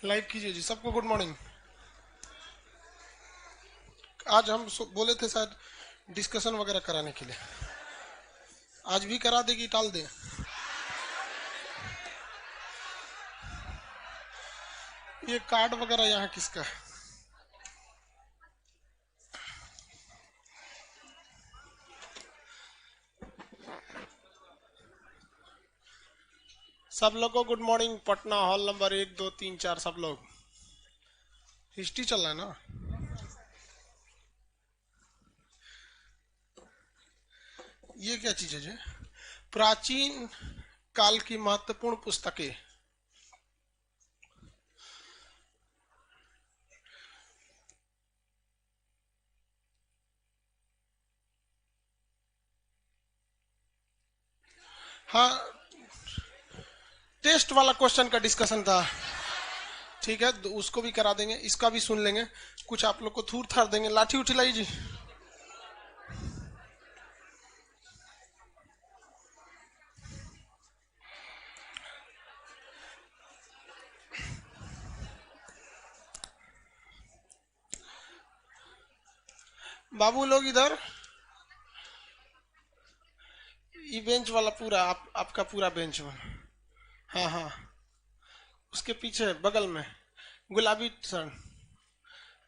Live कीजिए जी। सबको good morning. आज हम बोले थे शायद डिस्कशन वगैरह कराने के लिए, आज भी करा देगी, टाल दे। ये कार्ड वगैरह यहाँ किसका है? सब लोग को good morning. Patna hall number 1 2 3 4 सब लोग। हिस्ट्री चल रहा है ना। ये क्या चीज है जी? प्राचीन काल की महत्वपूर्ण पुस्तकें। हाँ, टेस्ट वाला क्वेश्चन का डिस्कशन था। ठीक है, तो उसको भी करा देंगे, इसका भी सुन लेंगे। कुछ आप लोग को थूर थार देंगे। लाठी उठी लाई जी। बाबू लोग इधर। ये बेंच वाला पूरा आपका पूरा बेंच में। हाँ हाँ, उसके पीछे बगल में गुलाबी सर,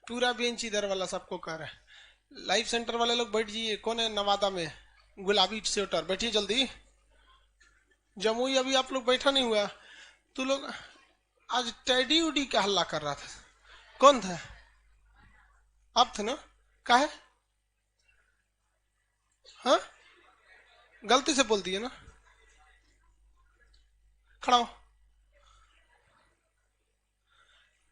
पूरा बेंच इधर वाला सबको कह रहा है। लाइव सेंटर वाले लोग बैठ जाइए। कौन है नवादा में? गुलाबी स्वेटर, बैठिए जल्दी। जमुई अभी आप लोग बैठा नहीं हुआ। तू लोग आज टेडी उडी का हल्ला कर रहा था। कौन था? आप थे ना? का है? हाँ, गलती से बोल दिए ना। खड़ा हो।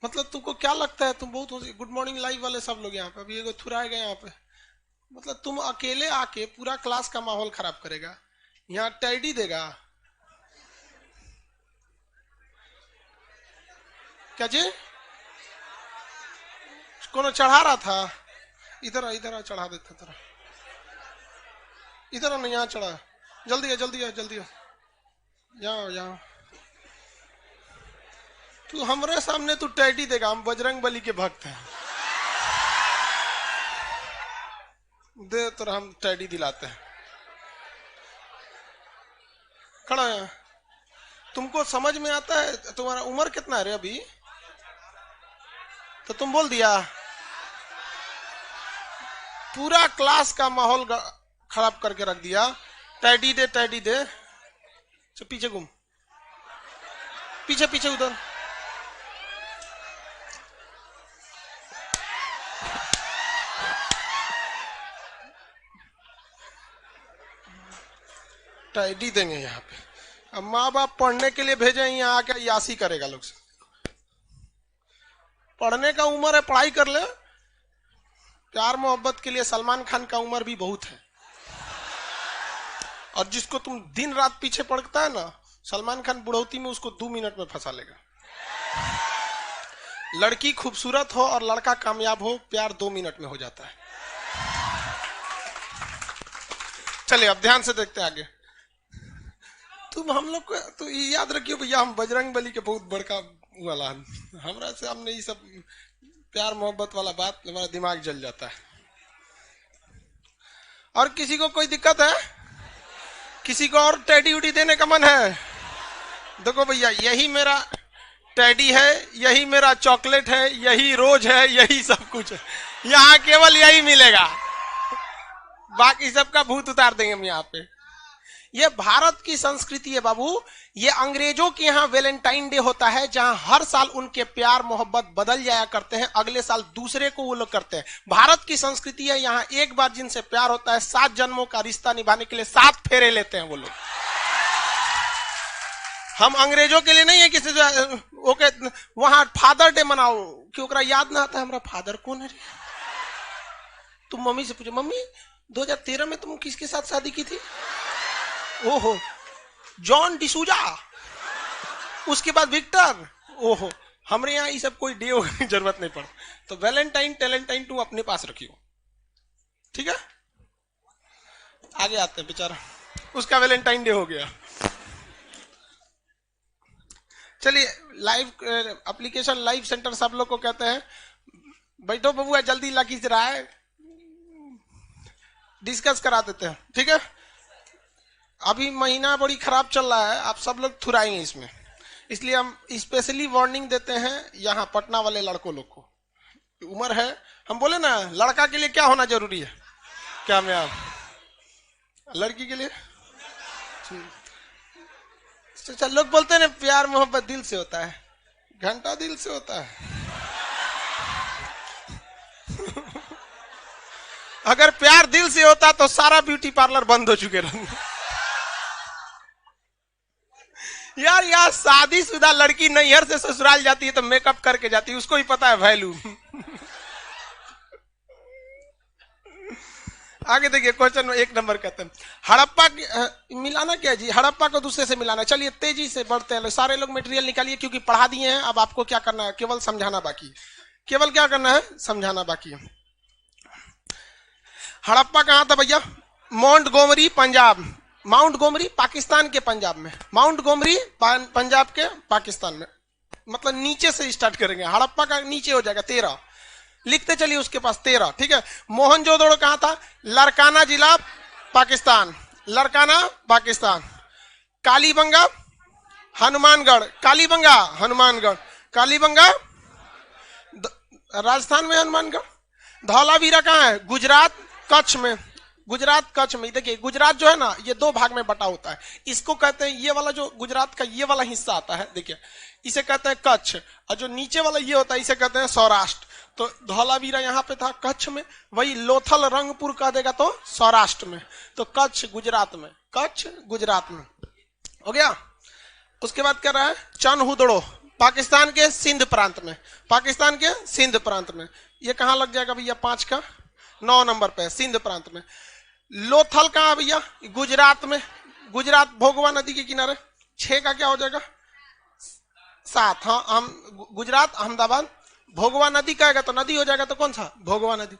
मतलब तुमको क्या लगता है तुम बहुत गुड मॉर्निंग लाइव वाले सब लोग यहाँ पे अभी एगो थुराए गए यहाँ पे। मतलब तुम अकेले आके पूरा क्लास का माहौल खराब करेगा, यहाँ टैडी देगा क्या जी? कौन चढ़ा रहा था? इधर इधर चढ़ा देता तेरा। इधर नहीं, यहाँ चढ़ा। जल्दी है, जल्दी है, जल्दी है। यहाँ यहाँ तू हमारे सामने तू टैडी देगा। हम बजरंग बली के भक्त हैं। दे तो हम टैडी दिलाते हैं। खड़ा है। तुमको समझ में आता है? तुम्हारा उम्र कितना है रे अभी? तो तुम बोल दिया। पूरा क्लास का माहौल खराब करके रख दिया। टैडी दे, टैडी दे। तो पीछे घूम, पीछे पीछे उधर। टैडी देंगे यहाँ पे। अब माँ बाप पढ़ने के लिए भेजे, यहाँ आके यासी करेगा लोग से। पढ़ने का उम्र है, पढ़ाई कर ले। प्यार मोहब्बत के लिए सलमान खान का उम्र भी बहुत है। और जिसको तुम दिन रात पीछे पड़ता है ना, सलमान खान बुढ़ौती में उसको 2 मिनट में फंसा लेगा। लड़की खूबसूरत हो और लड़का कामयाब हो, प्यार 2 मिनट में हो जाता है। चलिए अब ध्यान से देखते हैं आगे। तुम हम लोग को तो ये याद रखियो भैया, हम बजरंग बली के बहुत बड़का वाला। हमारा से हमने ये सब प्यार मोहब्बत वाला बात, हमारा दिमाग जल जाता है। और किसी को कोई दिक्कत है? किसी को और टैडी उडी देने का मन है? देखो भैया, यही मेरा टैडी है, यही मेरा चॉकलेट है, यही रोज है, यही सब कुछ है। यहाँ केवल यही मिलेगा, बाकी सबका भूत उतार देंगे हम यहाँ पे। ये भारत की संस्कृति है बाबू। ये अंग्रेजों के यहाँ वैलेंटाइन डे होता है, जहां हर साल उनके प्यार मोहब्बत बदल जाया करते हैं। अगले साल दूसरे को वो लोग करते हैं। भारत की संस्कृति है, यहाँ एक बार जिनसे प्यार होता है, 7 जन्मों का रिश्ता निभाने के लिए 7 फेरे लेते हैं वो लोग। हम अंग्रेजों के लिए नहीं है किसी ओके वहां फादर डे मनाओ कि ओकरा याद ना आता है हमारा फादर कौन है। तुम मम्मी से पूछो, मम्मी 2013 में तुम किसके साथ शादी की थी? ओहो, जॉन डिसूजा। उसके बाद विक्टर। ओहो, हमारे यहाँ ये सब कोई डे की जरूरत नहीं पड़ती। तो वैलेंटाइन टैलेंटाइन तुम अपने पास रखियो, ठीक है? आगे आते हैं, बेचारा उसका वैलेंटाइन डे हो गया। चलिए लाइव एप्लीकेशन लाइव सेंटर सब लोग को कहते हैं, बैठो बबुआ जल्दी लगी रहा है, डिस्कस करा देते हैं, ठीक है। अभी महीना बड़ी खराब चल रहा है, आप सब लोग थुराएंगे इसमें, इसलिए हम स्पेशली वार्निंग देते हैं यहाँ पटना वाले लड़कों लोग को। उम्र है, हम बोले ना लड़का के लिए क्या होना जरूरी है, क्या मैं आप लड़की के लिए अच्छा, लोग बोलते हैं ना प्यार मोहब्बत दिल से होता है, घंटा दिल से होता है। अगर प्यार दिल से होता तो सारा ब्यूटी पार्लर बंद हो चुके रहते। यार यार शादीशुदा लड़की नैहर से ससुराल जाती है तो मेकअप करके जाती है, उसको ही पता है वैल्यू। आगे देखिए क्वेश्चन में 1 नंबर कहते हैं हड़प्पा मिलाना क्या है जी, हड़प्पा को दूसरे से मिलाना। चलिए तेजी से बढ़ते हैं, सारे लोग मटेरियल निकालिए क्योंकि पढ़ा दिए हैं, अब आपको क्या करना है, केवल समझाना बाकी, केवल क्या करना है, समझाना बाकी है। हड़प्पा कहां था भैया, माउंट गोमरी पंजाब, माउंट गोमरी पाकिस्तान के पंजाब में, माउंट गोमरी पंजाब के पाकिस्तान में, मतलब नीचे से स्टार्ट करेंगे, हड़प्पा का नीचे हो जाएगा 13, लिखते चलिए उसके पास 13, ठीक है। मोहनजोदड़ो कहां था, लरकाना जिला पाकिस्तान, लरकाना पाकिस्तान। कालीबंगा हनुमानगढ़, कालीबंगा हनुमानगढ़, कालीबंगा राजस्थान में, हनुमानगढ़। धौलावीरा कहां है, गुजरात कच्छ में, गुजरात कच्छ में। देखिए गुजरात जो है ना ये 2 भाग में बटा होता है, इसको कहते हैं, ये वाला जो गुजरात का ये वाला हिस्सा आता है देखिए इसे कहते हैं कच्छ, और जो नीचे वाला ये होता है इसे कहते हैं सौराष्ट्र। तो धौलावीरा यहाँ पे था कच्छ में, वही लोथल रंगपुर कह देगा तो सौराष्ट्र में, तो कच्छ गुजरात में, कच्छ गुजरात में हो गया। उसके बाद क्या रहा है, चनहुदड़ो पाकिस्तान के सिंध प्रांत में, पाकिस्तान के सिंध प्रांत में, ये कहां लग जाएगा भैया 5 का 9 नंबर पे, सिंध प्रांत में। लोथल कहां भैया, गुजरात में, गुजरात भोगवा नदी के किनारे। 6 का क्या हो जाएगा 7, हाँ हम गुजरात अहमदाबाद, भोगवा नदी कहेगा तो नदी हो जाएगा, तो कौन सा, भोगवा नदी।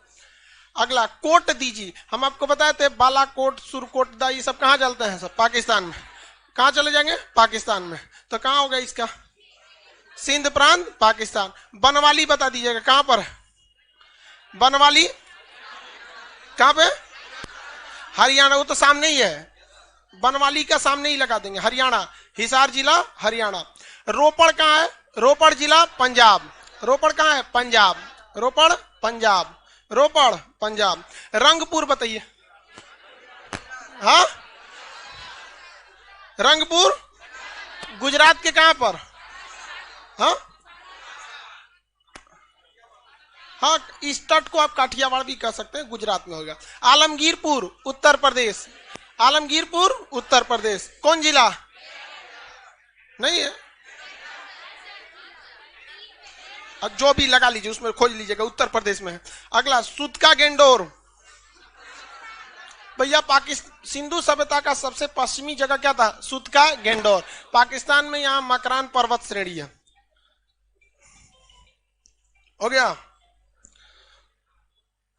अगला कोट दीजिए, हम आपको बताए थे बालाकोट सुरकोट दा ये सब कहां चलते हैं, सब पाकिस्तान में। कहां चले जाएंगे, पाकिस्तान में, तो कहां होगा इसका, सिंध प्रांत पाकिस्तान। बनवाली बता दीजिएगा कहां पर है, बनवाली कहां पे, हरियाणा, वो तो सामने ही है, बनवाली का सामने ही लगा देंगे, हरियाणा, हिसार जिला हरियाणा। रोपड़ कहां है, रोपड़ जिला पंजाब, रोपड़ कहां है, पंजाब, रोपड़ पंजाब, रोपड़ पंजाब। रंगपुर बताइए, हाँ रंगपुर गुजरात के कहां पर, हाँ हाँ इस तट को आप काठियावाड़ भी कह सकते हैं, गुजरात में होगा। आलमगीरपुर उत्तर प्रदेश, आलमगीरपुर उत्तर प्रदेश, कौन जिला, नहीं है, जो भी लगा लीजिए उसमें खोज लीजिएगा, उत्तर प्रदेश में है। अगला सुतका गेंडोर भैया, पाकिस्तान सिंधु सभ्यता का सबसे पश्चिमी जगह क्या था, सुतका गेंडोर, पाकिस्तान में, यहां मकरान पर्वत श्रेणी है, हो गया।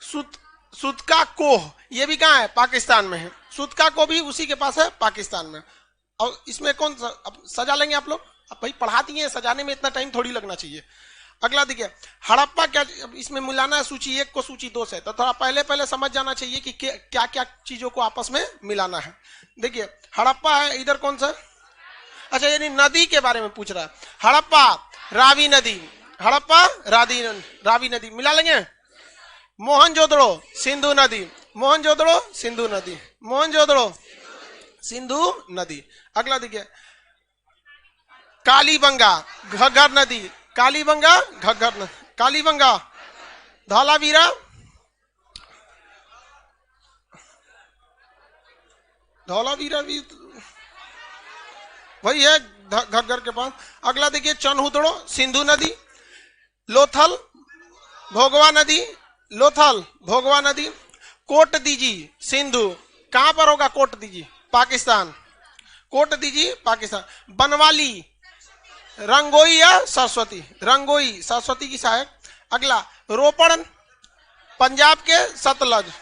सुतका कोह, ये भी कहां है, पाकिस्तान में है, सुतका को भी उसी के पास है, पाकिस्तान में। और इसमें कौन सा, अब सजा लेंगे आप लोग, अब भाई पढ़ा दिए, सजाने में इतना टाइम थोड़ी लगना चाहिए। अगला देखिए हड़प्पा, क्या इसमें मिलाना है, सूची 1 को सूची 2 से, तो थोड़ा पहले समझ जाना चाहिए कि क्या क्या चीजों को आपस में मिलाना है। देखिए हड़प्पा है, इधर कौन सा, अच्छा यानी नदी के बारे में पूछ रहा है, हड़प्पा रावी नदी, हड़प्पा रावी नदी मिला लेंगे। मोहनजोदड़ो सिंधु नदी, मोहनजोदड़ो सिंधु नदी, मोहनजोदड़ो सिंधु नदी। अगला देखिए कालीबंगा घग्गर नदी, कालीबंगा घग्गर नदी, कालीबंगा। धौलावीरा धौलावीरा भी वही है घग्गर के पास। अगला देखिए चनहुदड़ो सिंधु नदी, लोथल भोगवा नदी, लोथल भोगवा नदी। कोट दीजी सिंधु कहां पर होगा, कोट दीजी पाकिस्तान, कोट दीजी पाकिस्तान। बनवाली रंगोई या सरस्वती, रंगोई सरस्वती की सहायक। अगला रोपड़ पंजाब के सतलज,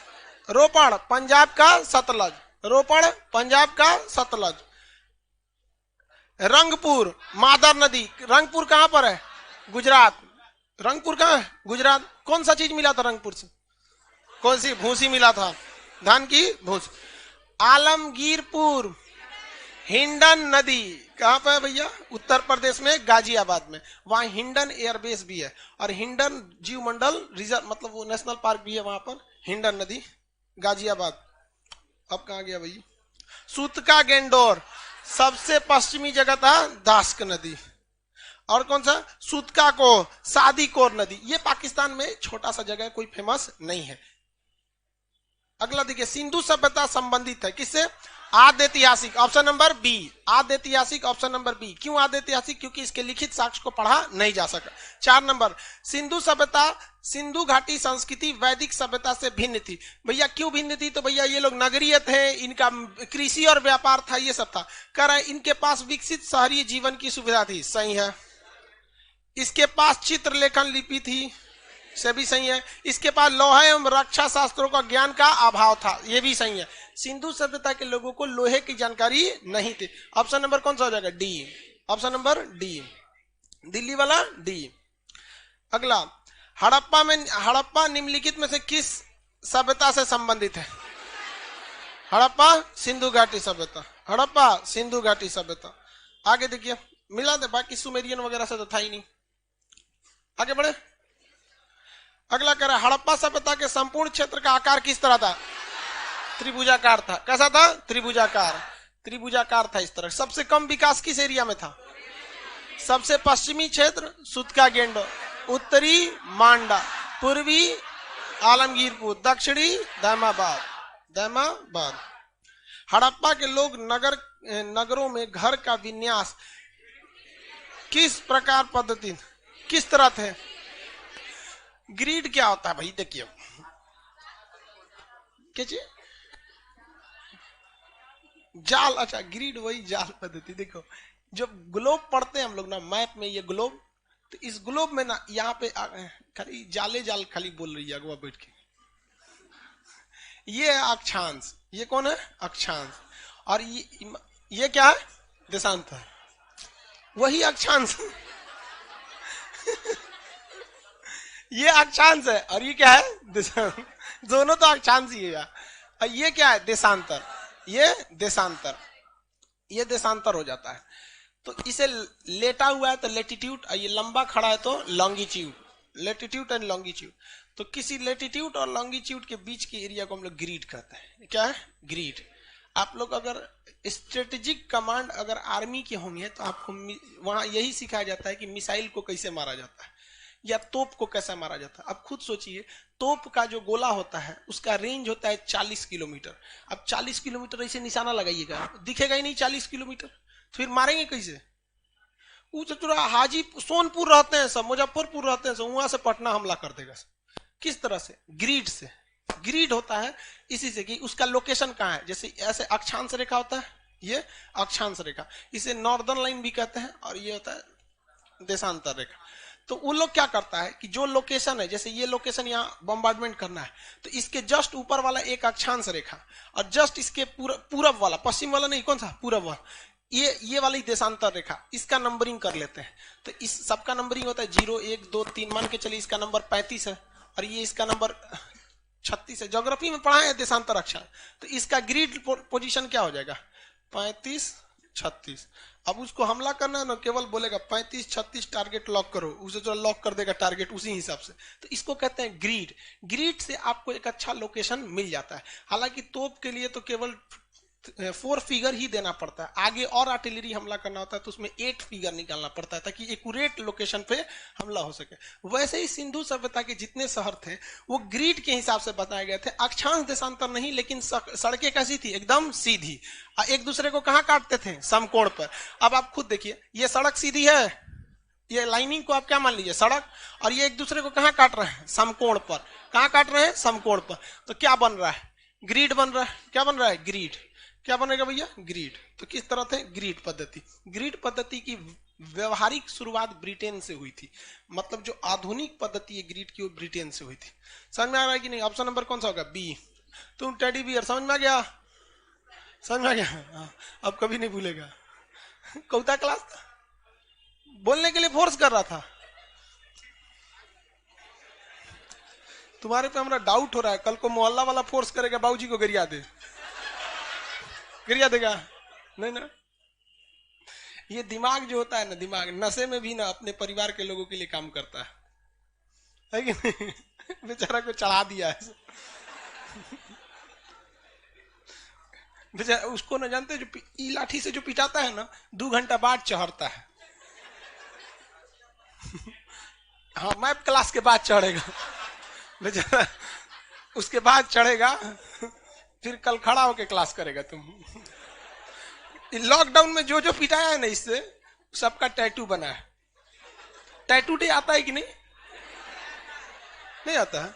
रोपड़ पंजाब का सतलज, रोपड़ पंजाब का सतलज। रंगपुर, मादर नदी। रंगपुर कहां पर है? गुजरात। रंगपुर कहां है? गुजरात। कौन सा चीज मिला था रंगपुर से? कौन सी? भूसी मिला था, धान की भूसी। आलमगीरपुर, हिंडन नदी कहां पर है भैया? उत्तर प्रदेश में, गाजियाबाद में। वहां हिंडन एयरबेस भी है और हिंडन जीव मंडल रिजर्व, मतलब वो नेशनल पार्क भी है वहां पर। हिंडन नदी, गाजियाबाद। अब कहां गया भैया? सूतका गेंडोर, सबसे पश्चिमी जगह था दास्क नदी। और कौन सा? सूतका को, सादीकोर नदी। ये पाकिस्तान में छोटा सा जगह, कोई फेमस नहीं है। अगला देखिए, सिंधु सभ्यता संबंधित है किससे? आद्य ऐतिहासिक, ऑप्शन नंबर बी। आद्य ऐतिहासिक, ऑप्शन नंबर बी। क्यों आद्य ऐतिहासिक? क्योंकि इसके लिखित साक्ष्य को पढ़ा नहीं जा सका। 4 नंबर, सिंधु सभ्यता, सिंधु घाटी संस्कृति वैदिक सभ्यता से भिन्न थी। भैया क्यों भिन्न थी? तो भैया ये लोग नगरीय थे, इनका कृषि और व्यापार था, ये सब था। कह रहा है इनके पास विकसित शहरी जीवन की सुविधा थी, सही है। इसके पास चित्रलेखन लिपि थी, से भी सही है। इसके पास लोहा एवं रक्षा शास्त्रों का ज्ञान का अभाव था, ये भी सही है। सिंधु सभ्यता के लोगों को लोहे की जानकारी नहीं थी। ऑप्शन नंबर कौन सा हो जाएगा? D. Option number D, Delhi वाला डी। अगला, हड़प्पा निम्नलिखित में से किस सभ्यता से संबंधित है? हड़प्पा सिंधु घाटी सभ्यता, हड़प्पा सिंधु घाटी सभ्यता। आगे देखिए, मिला दे, बाकी सुमेरियन वगैरह से तो था ही नहीं। आगे बढ़े। अगला कह रहा है, हड़प्पा सभ्यता के संपूर्ण क्षेत्र का आकार किस तरह था? त्रिभुजाकार था। कैसा था? त्रिभुजाकार, त्रिभुजाकार था इस तरह। सबसे कम विकास किस एरिया में था? सबसे पश्चिमी क्षेत्र सूतका गेंडोर, उत्तरी मांडा, पूर्वी आलमगीरपुर, दक्षिणी दैमाबाद। हड़प्पा के लोग नगरों में घर का विन्यास किस प्रकार पद्धति, किस तरह थे? ग्रिड क्या होता है भाई? देखिए क्या चीज? जाल। अच्छा, ग्रिड वही जाल पद्धति। देखो जब ग्लोब पढ़ते हैं हम लोग ना, मैप में ये ग्लोब, तो इस ग्लोब में ना यहाँ पे खाली जाल खाली बोल रही है अगवा बैठ के। ये अक्षांश, ये कौन है? अक्षांश। और ये क्या है? देशांतर, वही अक्षांश। ये अक्षांश है और ये क्या है? देशांतर। दोनों तो अक्षांश ही है। और ये क्या है? देशांतर। ये देशांतर, ये देशांतर हो जाता है। तो इसे लेटा हुआ है तो लेटीट्यूड, और ये लंबा खड़ा है तो लॉन्गिट्यूड, लेटीट्यूड एंड लॉन्गिट्यूड। तो किसी लेटीट्यूड और लॉन्गिट्यूड के बीच के एरिया को हम लोग ग्रिड कहते हैं। क्या है? ग्रिड। आप लोग अगर स्ट्रेटेजिक कमांड अगर आर्मी के होंगे तो आपको वहां यही सिखाया जाता है कि मिसाइल को कैसे मारा जाता है या तोप को कैसे मारा जाता है। अब खुद सोचिए, तोप का जो गोला होता है उसका रेंज होता है 40 किलोमीटर। अब 40 किलोमीटर ऐसे निशाना लगाइएगा, दिखेगा ही नहीं 40 किलोमीटर, तो फिर मारेंगे कैसे? हाजी सोनपुर रहते हैं सब, मुजफ्फरपुर रहते हैं सब, वहां से पटना हमला कर देगा। किस तरह से? ग्रिड से। ग्रिड होता है इसी से कि उसका लोकेशन कहाँ है। जैसे ऐसे अक्षांश रेखा होता है, ये अक्षांश रेखा, इसे नॉर्दर्न लाइन भी कहते हैं, और ये होता है देशांतर रेखा। तो वो लोग क्या करता है कि जो लोकेशन है, जैसे ये लोकेशन यहाँ बम्बार्डमेंट करना है, तो इसके जस्ट ऊपर वाला एक अक्षांश रेखा और जस्ट इसके पूरब वाला, पश्चिम वाला नहीं, कौन सा? पूरब वाला, ये वाली देशांतर रेखा, इसका नंबरिंग कर लेते हैं। तो इस सबका नंबरिंग होता है 0 1 2 3, मान के चलिए इसका नंबर 35 है और ये इसका नंबर 36 है। ज्योग्राफी में पढ़ा है देशांतर अक्षांश। तो इसका ग्रिड पोजीशन क्या हो जाएगा? 35 36। अब उसको हमला करना है ना, केवल बोलेगा 35 36 टारगेट लॉक करो, उसे जो लॉक कर देगा टारगेट उसी हिसाब से। तो इसको कहते हैं ग्रिड। ग्रिड से आपको एक अच्छा लोकेशन मिल जाता है। हालांकि तोप के लिए तो केवल 4 फिगर ही देना पड़ता है, आगे और आर्टिलरी हमला करना होता है तो उसमें 8 फिगर निकालना पड़ता है ताकि एक्यूरेट लोकेशन पे हमला हो सके। वैसे ही सिंधु सभ्यता के जितने शहर थे वो ग्रिड के हिसाब से बताए गए थे, अक्षांश देशांतर नहीं। लेकिन सड़कें कैसी थी? एकदम सीधी, एक दूसरे को कहां काटते थे? समकोण पर। अब आप खुद देखिए, ये सड़क सीधी है, ये लाइनिंग को आप क्या मान लीजिए? सड़क, और ये एक दूसरे को कहां काट रहे हैं? समकोण पर। कहां काट रहे हैं? समकोण पर। तो क्या बन रहा है? ग्रिड बन रहा है। क्या बन रहा है? ग्रिड। क्या बनेगा भैया? ग्रिड। तो किस तरह थे? ग्रिड पद्धति। ग्रिड पद्धति की व्यवहारिक शुरुआत ब्रिटेन से हुई थी, मतलब जो आधुनिक पद्धति है ग्रिड की वो ब्रिटेन से हुई थी। समझ में आ रहा है कि नहीं? ऑप्शन नंबर कौन सा होगा? बी। तुम टेडी बियर, समझ में आ गया? समझ में आ गया? अब कभी नहीं भूलेगा। कौता क्लास था, बोलने के लिए फोर्स कर रहा था। तुम्हारे पे हमारा डाउट हो रहा है, कल को मोहल्ला वाला फोर्स करेगा बाबूजी को गिरिया दे, गिरिया देगा नहीं ना। ये दिमाग जो होता है ना, दिमाग नशे में भी ना अपने परिवार के लोगों के लिए काम करता है कि नहीं? बेचारा को चढ़ा दिया है बेचारा, उसको ना जानते जो लाठी से जो पिटाता है ना 2 घंटा बाद चढ़ता है। हाँ, मैप क्लास के बाद चढ़ेगा बेचारा, उसके बाद चढ़ेगा, फिर कल खड़ा होके क्लास करेगा। तुम लॉकडाउन में जो जो पिटाया है ना इससे, सबका टैटू बना है। टैटू डे आता है कि नहीं? नहीं आता है,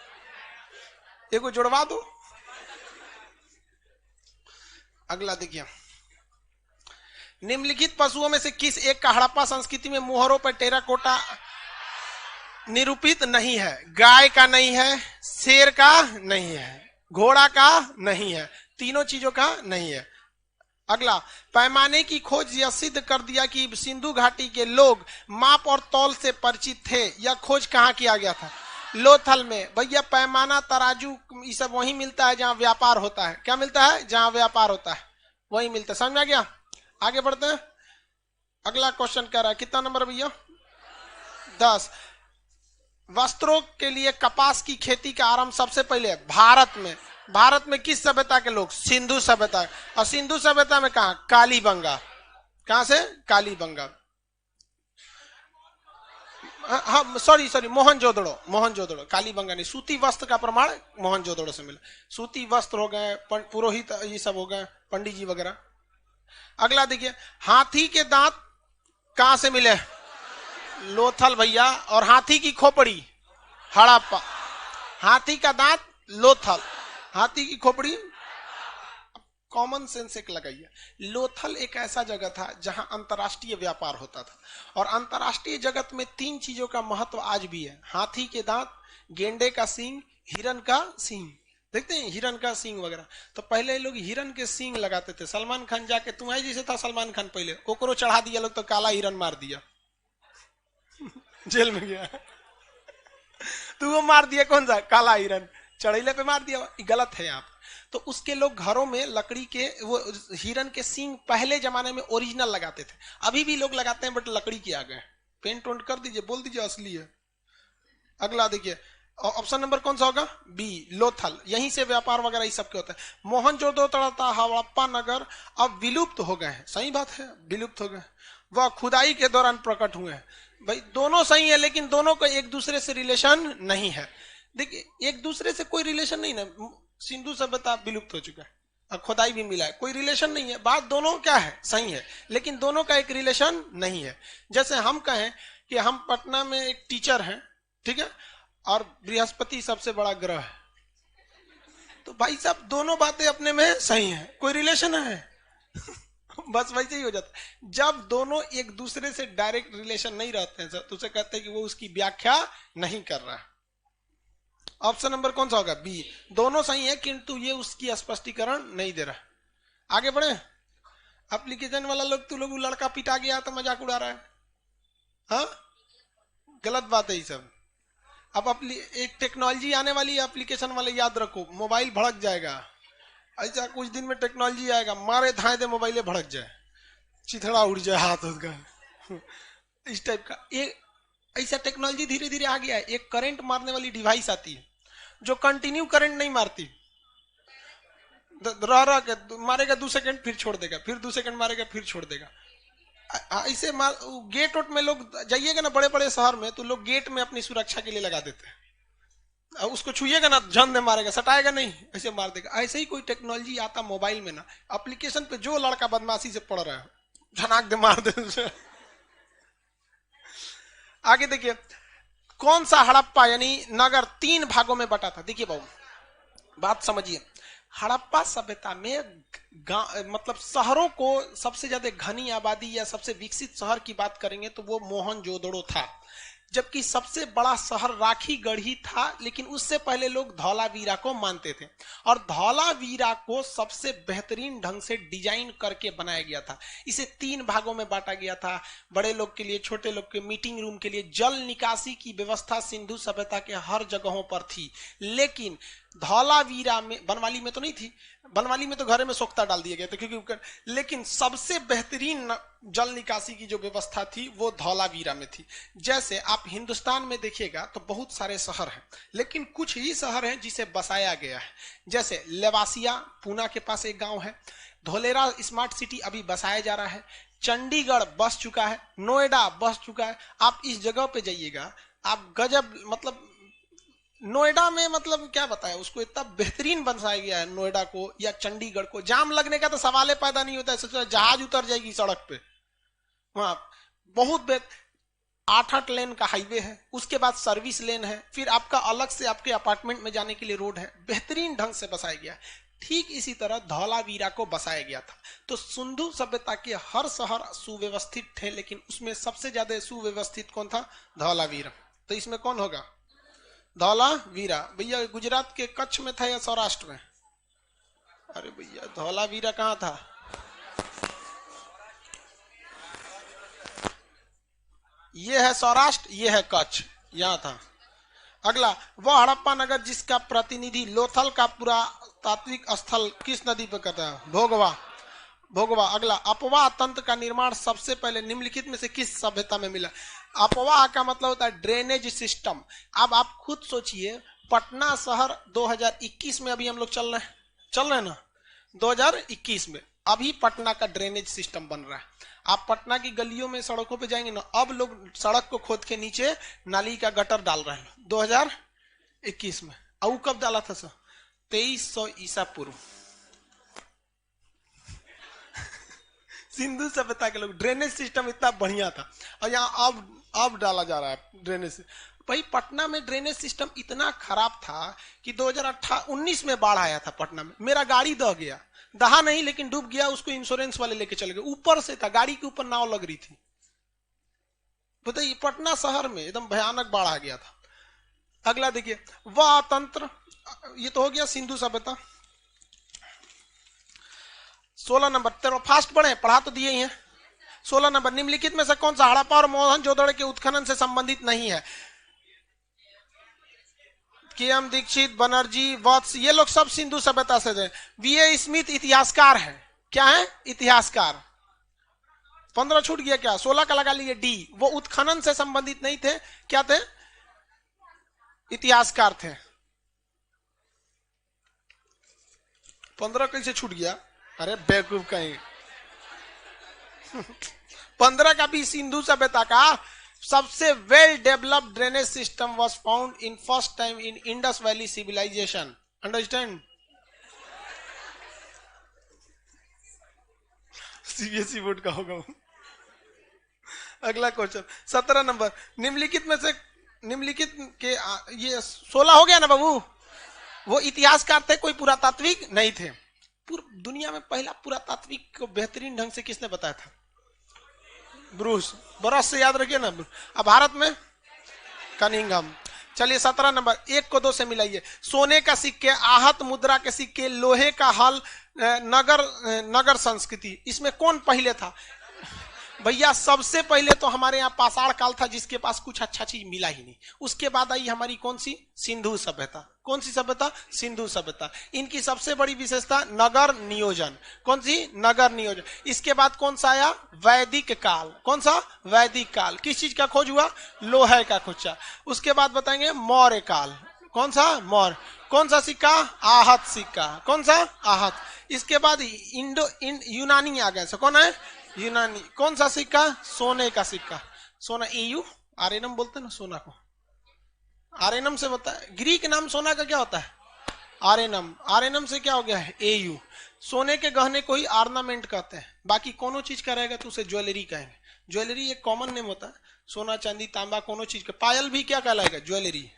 एगो जुड़वा दो। अगला देखिए, निम्नलिखित पशुओं में से किस एक का हड़प्पा संस्कृति में मुहरों पर टेराकोटा निरूपित नहीं है? गाय का नहीं है, शेर का नहीं है, घोड़ा का नहीं है, तीनों चीजों का नहीं है। अगला, पैमाने की खोज यह सिद्ध कर दिया कि सिंधु घाटी के लोग माप और तौल से परिचित थे। यह खोज कहां किया गया था? लोथल में। भैया पैमाना तराजू ये सब वहीं मिलता है जहां व्यापार होता है। क्या मिलता है? जहां व्यापार होता है वहीं मिलता है। समझ में आ गया? आगे बढ़ते हैं। अगला क्वेश्चन कह रहा है, कितना नंबर भैया? 10। वस्त्रों के लिए कपास की खेती का आरंभ सबसे पहले भारत में। भारत में किस सभ्यता के लोग? सिंधु सभ्यता। और सिंधु सभ्यता में कहा? कालीबंगा। कहां से? कालीबंगा। हाँ सॉरी मोहनजोदड़ो। मोहनजोदड़ो, कालीबंगा नहीं। सूती वस्त्र का प्रमाण मोहनजोदड़ो से मिला। सूती वस्त्र हो गए, पुरोहित ये सब हो गए, पंडित जी वगैरह। अगला देखिए, हाथी के दांत कहां से मिले? लोथल भैया। और हाथी की खोपड़ी? हड़प्पा। हाथी का दांत लोथल, हाथी की खोपड़ी कॉमन सेंस एक लगाइए। लोथल एक ऐसा जगह था जहां अंतरराष्ट्रीय व्यापार होता था, और अंतरराष्ट्रीय जगत में 3 चीजों का महत्व आज भी है: हाथी के दांत, गेंडे का सींग, हिरन का सींग। देखते हैं हिरन का सींग वगैरह। तो पहले लोग हिरन के सींग लगाते थे। सलमान खान जाके, तुम्हारे जैसे था सलमान खान, पहले ओकरो चढ़ा दिया लोग तो काला हिरन मार दिया जेल में गया। तू वो मार दिया, कौन सा? काला हिरन, चढ़ैले पे मार दिया। गलत है आप। तो उसके लोग घरों में लकड़ी के वो हिरन के सींग पहले जमाने में ओरिजिनल लगाते थे। अभी भी लोग लगाते हैं, बट लकड़ी के आ गए। पेंट वेंट कर दीजिए, बोल दीजिए असली है। अगला देखिए, ऑप्शन नंबर कौन सा होगा? बी, लोथल। यहीं से व्यापार वगैरह ये सब के होता है। मोहनजोदड़ो था, हड़प्पा नगर अब विलुप्त हो गए हैं। सही बात है, विलुप्त हो गए। वह खुदाई के दौरान प्रकट हुए हैं। भाई दोनों सही है, लेकिन दोनों का एक दूसरे से रिलेशन नहीं है। देखिए, एक दूसरे से कोई रिलेशन नहीं ना। सिंधु सभ्यता विलुप्त हो चुका है और खुदाई भी मिला है, कोई रिलेशन नहीं है। बात दोनों क्या है? सही है, लेकिन दोनों का एक रिलेशन नहीं है। जैसे हम कहें कि हम पटना में एक टीचर हैं, ठीक है, और बृहस्पति सबसे बड़ा ग्रह है, तो भाई साहब दोनों बातें अपने में सही है, कोई रिलेशन है? बस वैसे ही हो जाता है। जब दोनों एक दूसरे से डायरेक्ट रिलेशन नहीं रहते हैं तो उसे कहते हैं कि वो उसकी व्याख्या नहीं कर रहा है। ऑप्शन नंबर कौन सा होगा? बी। दोनों सही है, किंतु ये उसकी स्पष्टीकरण नहीं दे रहा। आगे बढ़े। एप्लीकेशन वाला लोग, तू लोग लड़का पिटा गया तो मजाक उड़ा रहा है। हाँ, गलत बात है ये सब। अब एक टेक्नोलॉजी आने वाली है, एप्लीकेशन वाले याद रखो, मोबाइल भड़क जाएगा। ऐसा कुछ दिन में टेक्नोलॉजी आएगा, मारे धाए दे मोबाइल भड़क जाए, चिथड़ा उड़ जाए हाथ उसका इस टाइप का। ऐसा टेक्नोलॉजी धीरे धीरे आ गया है। एक करंट मारने वाली डिवाइस आती है जो कंटिन्यू करंट नहीं मारती, रह के मारेगा 2 सेकंड फिर छोड़ देगा, फिर 2 सेकंड मारेगा फिर छोड़ देगा। ऐसे गेट वेट में लोग जाइएगा ना बड़े बड़े शहर में, तो लोग गेट में अपनी सुरक्षा के लिए लगा देते हैं। उसको छुइएगा ना, झन दे मारेगा, सटाएगा नहीं, ऐसे मार देगा। ऐसे ही कोई टेक्नोलॉजी आता मोबाइल में ना, एप्लीकेशन पे जो लड़का बदमाशी से पड़ रहा है झनाक दे मार दे। आगे देखिए, कौन सा हड़प्पा यानी नगर 3 भागों में बटा था? देखिए बाबू, बात समझिए। हड़प्पा सभ्यता में मतलब शहरों को सबसे ज्यादा घनी आबादी या सबसे विकसित शहर की बात करेंगे तो वो मोहनजोदड़ो था। जबकि सबसे बड़ा शहर राखीगढ़ी था, लेकिन उससे पहले लोग धौलावीरा को मानते थे। और धौलावीरा को सबसे बेहतरीन ढंग से डिजाइन करके बनाया गया था। इसे 3 भागों में बांटा गया था, बड़े लोग के लिए, छोटे लोग के मीटिंग रूम के लिए। जल निकासी की व्यवस्था सिंधु सभ्यता के हर जगहों पर थी, लेकिन धौलावीरा में, बनवाली में तो नहीं थी, बनवाली में तो घर में सोख्ता डाल दिए गए थे क्योंकि, लेकिन सबसे बेहतरीन जल निकासी की जो व्यवस्था थी वो धौलावीरा में थी। जैसे आप हिंदुस्तान में देखिएगा तो बहुत सारे शहर हैं, लेकिन कुछ ही शहर हैं जिसे बसाया गया है। जैसे लेवासिया पूना के पास एक गांव है, धोलेरा स्मार्ट सिटी अभी बसाया जा रहा है, चंडीगढ़ बस चुका है, नोएडा बस चुका है। आप इस जगह पे जाइएगा, आप गजब, मतलब नोएडा में, मतलब क्या बताया, उसको इतना बेहतरीन बनाया गया है नोएडा को या चंडीगढ़ को, जाम लगने का तो सवाल पैदा नहीं होता है। सोचो जहाज उतर जाएगी सड़क पे, वहां बहुत 8-8 लेन का हाईवे है, उसके बाद सर्विस लेन है, फिर आपका अलग से आपके अपार्टमेंट में जाने के लिए रोड है, बेहतरीन ढंग से बसाया गया है। ठीक इसी तरह धौलावीरा को बसाया गया था। तो सिंधु सभ्यता के हर शहर सुव्यवस्थित थे, लेकिन उसमें सबसे ज्यादा सुव्यवस्थित कौन था? धौलावीरा। तो इसमें कौन होगा? धौलावीरा। भैया गुजरात के कच्छ में था या सौराष्ट्र में? अरे भैया धौलावीरा कहाँ था? ये है सौराष्ट्र, ये है कच्छ, यहां था। अगला, वह हड़प्पा नगर जिसका प्रतिनिधि लोथल का पुरातात्विक स्थल किस नदी पर कहता है? भोगवा। भोगवा। अगला, अपवाह तंत्र का निर्माण सबसे पहले निम्नलिखित में से किस सभ्यता में मिला? अपवाह का मतलब होता है ड्रेनेज सिस्टम। अब आप खुद सोचिए, पटना शहर 2021 में अभी हम लोग चल रहे हैं ना, 2021 में अभी पटना का ड्रेनेज सिस्टम बन रहा है। आप पटना की गलियों में, सड़कों पे जाएंगे ना, अब लोग सड़क को खोद के नीचे नाली का गटर डाल रहे हैं 2021 में। और कब डाला था सर? 2300 ईसा पूर्व। सिंधु सभ्यता के लोग, ड्रेनेज सिस्टम इतना बढ़िया था, और यहाँ अब डाला जा रहा है ड्रेनेज। भाई पटना में ड्रेनेज सिस्टम इतना खराब था कि 2019 में बाढ़ आया था पटना में, मेरा गाड़ी दह गया, दहा नहीं लेकिन डूब गया, उसको इंश्योरेंस वाले लेके चले गए, ऊपर से था, गाड़ी के ऊपर नाव लग रही थी। बताइए, पटना शहर में एकदम भयानक बाढ़ आ गया था। अगला देखिए, वह तंत्र, ये तो हो गया सिंधु सभ्यता। 16 नंबर, तेरा फास्ट पढ़े, पढ़ा तो दिए ही है। 16 नंबर, निम्नलिखित में से कौन सा हड़प्पा और मोहनजोदड़ो के उत्खनन से संबंधित नहीं है? के.एम. दीक्षित, बनर्जी, वत्स, ये लोग सब सिंधु सभ्यता से थे। वी.ए. स्मिथ इतिहासकार हैं। क्या है? इतिहासकार। 15 छूट गया क्या? 16 का लगा लिए डी। वो उत्खनन से संबंधित नहीं थे, क्या थे? इतिहासकार थे। 15 कैसे छूट गया? अरे बेवकूफ कहीं। 15 का भी सिंधु सभ्यता का सबसे well developed drainage system was found in first time in Indus Valley civilisation. Understand? CBSE board का होगा। अगला क्वेश्चन 17 नंबर, निम्नलिखित में से, निम्नलिखित के, ये 16 हो गया ना बाबू? वो इतिहासकार थे, कोई पुरातात्विक नहीं थे। दुनिया में पहला पुरातात्विक को बेहतरीन ढंग से किसने बताया था? ब्रूस। बरस से याद रखिए ना। अब भारत में कनिंघम। चलिए 17 नंबर, 1 को 2 से मिलाइए। सोने का सिक्के, आहत मुद्रा के सिक्के, लोहे का हल, नगर संस्कृति, इसमें कौन पहले था? भैया सबसे पहले तो हमारे यहाँ पाषाण काल था, जिसके पास कुछ अच्छा चीज मिला ही नहीं। उसके बाद आई हमारी कौन सी? सिंधु सभ्यता। कौन सी सभ्यता? सिंधु सभ्यता। इनकी सबसे बड़ी विशेषता नगर नियोजन। कौन सी? नगर नियोजन। इसके बाद कौन सा आया? वैदिक काल। कौन सा? वैदिक काल। किस चीज का खोज हुआ? लोहे का खोजा। उसके बाद बताएंगे मौर्य काल। कौन सा? मौर्य। कौन सा सिक्का? आहत सिक्का। कौन सा? आहत। इसके बाद यूनानी आ गए। कौन है? यूनानी। कौन सा सिक्का? सोने का सिक्का। सोना, एयू, आरेनम बोलते ना सोना को। आरेनम से बता, ग्रीक नाम सोना का क्या होता है? आरेनम। आरेनम से क्या हो गया है? एयू। सोने के गहने को ही ऑर्नामेंट कहते हैं, बाकी कोनो चीज का रहेगा तो उसे ज्वेलरी कहेंगे। ज्वेलरी एक कॉमन नेम होता है, सोना चांदी तांबा कोनो चीज का। पायल भी क्या कहलाएगा? ज्वेलरी।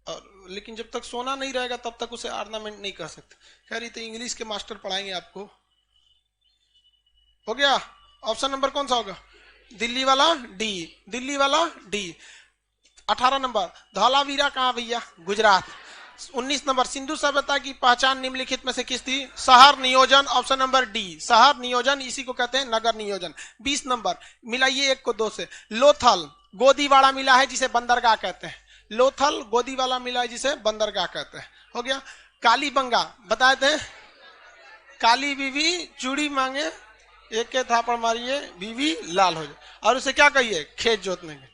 और लेकिन जब तक सोना नहीं रहेगा तब तक उसे ऑर्नामेंट नहीं कह सकते। खैर ये तो इंग्लिश के मास्टर पढ़ाएंगे आपको। हो गया? ऑप्शन नंबर कौन सा होगा? दिल्ली वाला डी। दिल्ली वाला डी। 18 नंबर धौलावीरा कहाँ भैया? गुजरात। 19 नंबर सिंधु सभ्यता की पहचान निम्नलिखित में से किस थी? शहर नियोजन, ऑप्शन नंबर डी शहर नियोजन, इसी को कहते हैं नगर नियोजन। 20 नंबर मिलाइए एक को दो से, लोथल गोदीवाड़ा मिला है जिसे बंदरगाह कहते हैं, लोथल गोदीवाला मिला है जिसे बंदरगाह कहते हैं। हो गया। कालीबंगा बताए थे, काली बीवी चूड़ी मांगे एक के थापड़ मारिए बीवी लाल हो जाए, और उसे क्या कहिए? खेत जोतने के।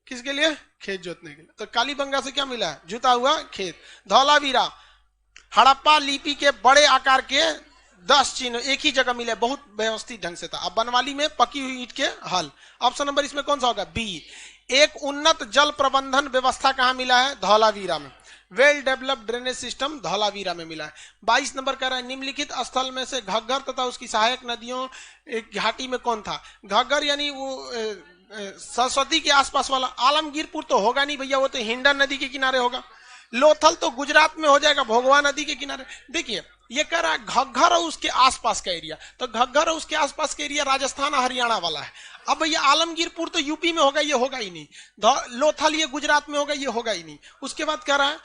किसके लिए? खेत जोतने के लिए। तो कालीबंगा से क्या मिला है? जुता हुआ खेत। धौलावीरा हड़प्पा लिपि के बड़े आकार के 10 चिन्ह एक ही जगह मिले, बहुत व्यवस्थित ढंग से था। अब बनवाली में पकी हुई ईंट के हल। ऑप्शन नंबर इसमें कौन सा होगा? बी। एक उन्नत जल प्रबंधन व्यवस्था कहां मिला है? धौलावीरा में। Well developed drainage system Dholavira में मिला है। 22 नंबर कह रहा है निम्नलिखित स्थल में से घग्गर तथा उसकी सहायक नदियों एक घाटी में कौन था? घग्गर यानी वो सरस्वती के आसपास वाला। आलमगीरपुर तो होगा नहीं भैया, वो तो हिंडन नदी के किनारे होगा। लोथल तो गुजरात में हो जाएगा, भोगवा नदी के किनारे। देखिए ये कह रहा है घग्गर और उसके आसपास का एरिया, तो घग्गर और उसके आसपास का एरिया राजस्थान और हरियाणा वाला है। अब भैया आलमगीरपुर तो यूपी में होगा, ये होगा ही नहीं। लोथल ये गुजरात में होगा, ये होगा ही नहीं। उसके बाद कह रहा है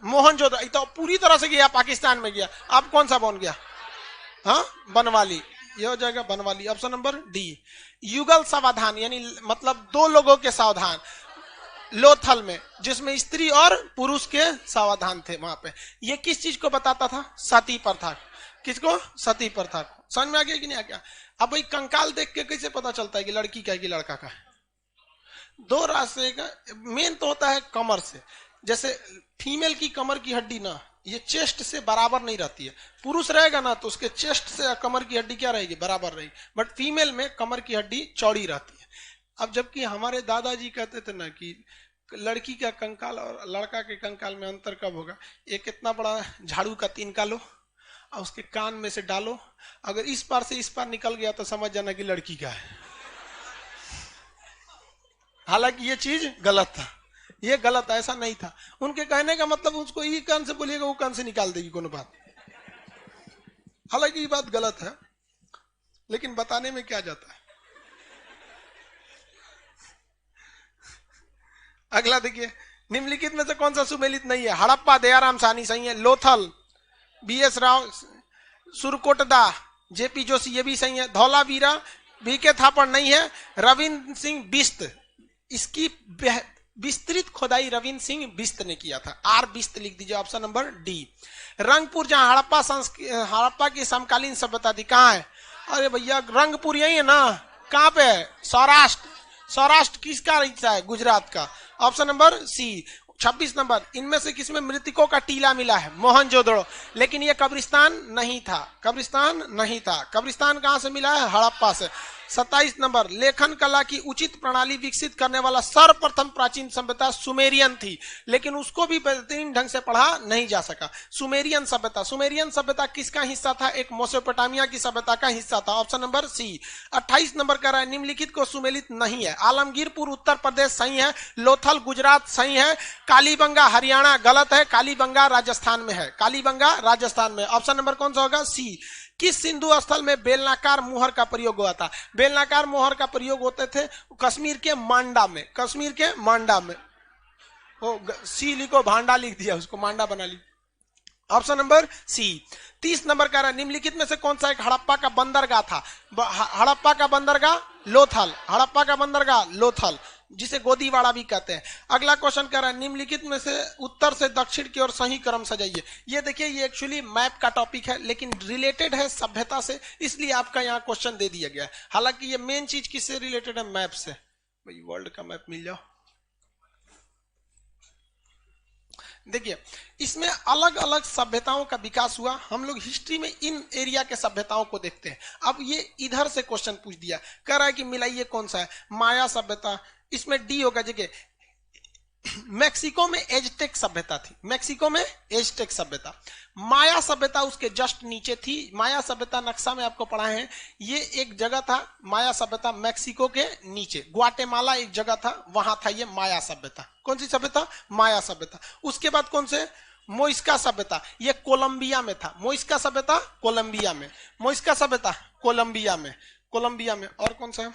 मोहनजोदड़ो, तो पूरी तरह से गया पाकिस्तान में गया। अब कौन सा बन गया? हाँ बनवाली, ये हो जाएगा बनवाली। Option number D. युगल सावधान यानी मतलब दो लोगों के सावधान लोथल में, जिसमें स्त्री और पुरुष के सावधान थे वहां पे। ये किस चीज को बताता था? सती प्रथा। किसको? सती प्रथा को। समझ में आ गया कि नहीं आ गया? अब भाई कंकाल देख के कैसे पता चलता है कि लड़की का है कि लड़का का है? दो रास्ते का। मेन तो होता है कमर से। जैसे फीमेल की कमर की हड्डी ना ये चेस्ट से बराबर नहीं रहती है। पुरुष रहेगा ना तो उसके चेस्ट से कमर की हड्डी क्या रहेगी? बराबर रहेगी। बट फीमेल में कमर की हड्डी चौड़ी रहती है। अब जबकि हमारे दादाजी कहते थे ना कि लड़की का कंकाल और लड़का के कंकाल में अंतर कब होगा? एक इतना बड़ा झाड़ू का तिनका लो और उसके कान में से डालो, अगर इस पार से इस पार निकल गया तो समझ जाना कि लड़की का है। हालांकि ये चीज गलत था, ये गलत, ऐसा नहीं था। उनके कहने का मतलब उसको ये कान से बोलिएगा वो कान से निकाल देगी कोनो बात। हालांकि ये बात गलत है, लेकिन बताने में क्या जाता है। अगला देखिए निम्नलिखित में से कौन सा सुमेलित नहीं है? हड़प्पा दयाराम साहनी सही है। लोथल BS राव, सुरकोटदा JP जोशी ये भी सही है। धौलावीरा VK थापड़ नहीं है। रविंद्र सिंह बिस्त, इसकी विस्तृत खोदाई रविंद्र सिंह बिस्त ने किया था। R बिस्त लिख दीजिए। Option number D. रंगपुर जहां हड़प्पा की समकालीन सभ्यता थी, कहाँ है? अरे भैया रंगपुर यही है ना? कहाँ पे है? सौराष्ट्र। सौराष्ट्र किसका हिस्सा है? गुजरात का। ऑप्शन नंबर सी। 26 नंबर इनमें से किसमें मृतकों का टीला मिला है? मोहनजोदड़ो। लेकिन यह कब्रिस्तान नहीं था, कब्रिस्तान नहीं था। कब्रिस्तान कहां से मिला है? हड़प्पा से। 27 नंबर लेखन कला की उचित प्रणाली विकसित करने वाला सर्वप्रथम प्राचीन सभ्यता सुमेरियन थी, लेकिन उसको भी बेहतरीन ढंग से पढ़ा नहीं जा सका। सुमेरियन सभ्यता, सुमेरियन सभ्यता किसका हिस्सा था? एक मेसोपोटामिया की सभ्यता का हिस्सा था। ऑप्शन नंबर सी। 28 नंबर कह रहा है निम्नलिखित को सुमेलित नहीं है। आलमगीरपुर उत्तर प्रदेश सही है। लोथल गुजरात सही है। कालीबंगा हरियाणा गलत है। कालीबंगा राजस्थान में है। कालीबंगा राजस्थान में। ऑप्शन नंबर कौन सा होगा? सी। किस सिंधु स्थल में बेलनाकार मोहर का प्रयोग हुआ था? बेलनाकार मोहर का प्रयोग होते थे कश्मीर के मांडा में। कश्मीर के मांडा में। वो सी लिखो, भांडा लिख दिया, उसको मांडा बना ली। Option number C. 30 नंबर का निम्नलिखित में से कौन सा एक हड़प्पा का बंदरगाह था? हड़प्पा का बंदरगाह लोथल। हड़प्पा का बंदरगाह लोथल, जिसे गोदीवाड़ा भी कहते हैं। अगला क्वेश्चन कह रहा है निम्नलिखित में से उत्तर से दक्षिण की ओर सही क्रम सजाइए। ये देखिए ये एक्चुअली मैप का टॉपिक है, लेकिन रिलेटेड है सभ्यता से, इसलिए आपका यहाँ क्वेश्चन दे दिया गया है। हालांकि ये मेन चीज किससे रिलेटेड है? मैप से। भाई वर्ल्ड का मैप मिल जाओ। देखिए इसमें अलग अलग सभ्यताओं का विकास हुआ। हम लोग हिस्ट्री में इन एरिया के सभ्यताओं को देखते हैं। अब ये इधर से क्वेश्चन पूछ दिया, कह रहा है कि मिलाइए कौन सा है? माया सभ्यता, इसमें डी होगा। जगह मेक्सिको में एजटेक सभ्यता थी। मेक्सिको में एजटेक सभ्यता। माया सभ्यता उसके जस्ट नीचे थी। माया सभ्यता नक्शा में आपको पढ़ाए हैं, ये एक जगह था माया सभ्यता मेक्सिको के नीचे। ग्वाटेमाला एक जगह था, वहां था ये माया सभ्यता। कौन सी सभ्यता? माया सभ्यता। उसके बाद कौन से? मोइस्का सभ्यता, ये कोलंबिया में था। मोइस्का सभ्यता कोलंबिया में। मोइस्का सभ्यता कोलंबिया में। कोलंबिया में। और कौन सा?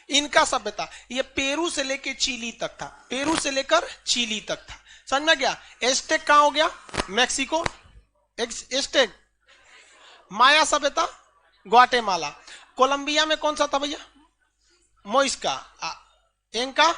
इनका सभ्यता ये पेरू से लेकर चिली तक था, पेरू से लेकर चिली तक था। समझ में गया? एस्टेक कहां हो गया? मैक्सिको। एस्टेक। माया सभ्यता ग्वाटेमाला। कोलंबिया में कौन सा था भैया? मोइस्का। इंका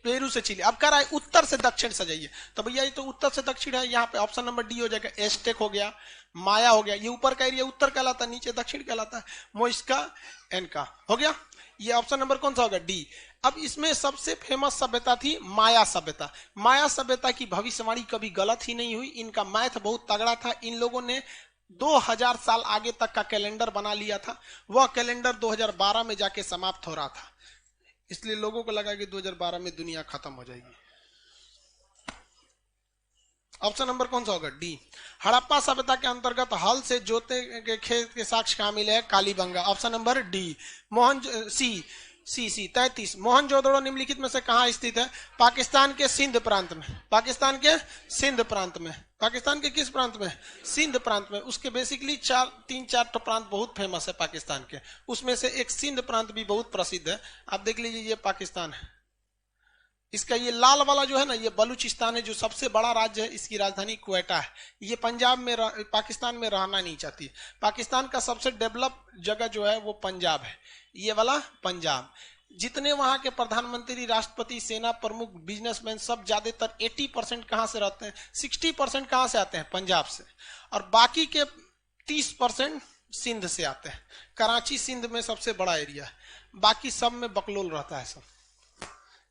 पेरू से चिली। अब कह रहा है उत्तर से दक्षिण से जाइए, तो भैया ये तो उत्तर से दक्षिण है, यहाँ पे ऑप्शन नंबर डी हो जाएगा। एस्टेक हो गया, माया हो गया, ये ऊपर का एरिया उत्तर कहलाता है, नीचे दक्षिण कहलाता है। मोइस्का, एनका हो गया, ये ऑप्शन नंबर कौन सा होगा? डी। अब इसमें सबसे फेमस सभ्यता थी माया सभ्यता। माया सभ्यता की भविष्यवाणी कभी गलत ही नहीं हुई, इनका मैथ बहुत तगड़ा था। इन लोगों ने 2000 साल आगे तक का कैलेंडर बना लिया था, वह कैलेंडर 2012 में जाके समाप्त हो रहा था, इसलिए लोगों को लगा कि 2012 में दुनिया खत्म हो जाएगी। ऑप्शन नंबर कौन सा होगा? डी। हड़प्पा सभ्यता के अंतर्गत हल से जोते के खेत के साक्ष्य कहां मिले हैं? Kalibanga. Option number D. C 33। Mohenjodaro निम्नलिखित में से कहां स्थित है? पाकिस्तान के सिंध प्रांत में। पाकिस्तान के सिंध प्रांत में। पाकिस्तान के किस प्रांत में? सिंध प्रांत में। उसके बेसिकली 3-4 तो प्रांत बहुत फेमस है पाकिस्तान के, उसमें से एक सिंध प्रांत भी बहुत प्रसिद्ध है। आप देख लीजिए, ये पाकिस्तान है, इसका ये लाल वाला जो है ना, ये बलूचिस्तान है, जो सबसे बड़ा राज्य है, इसकी राजधानी क्वेटा है। ये पंजाब में पाकिस्तान में रहना नहीं चाहती। पाकिस्तान का सबसे डेवलप जगह जो है वो पंजाब है, ये वाला पंजाब। जितने वहां के प्रधानमंत्री, राष्ट्रपति, सेना प्रमुख, बिजनेसमैन, सब ज्यादातर 80% कहां से रहते हैं? 60% कहां से आते हैं? पंजाब से। और बाकी के 30% सिंध से आते हैं। कराची सिंध में सबसे बड़ा एरिया है, बाकी सब में बकलोल रहता है सब।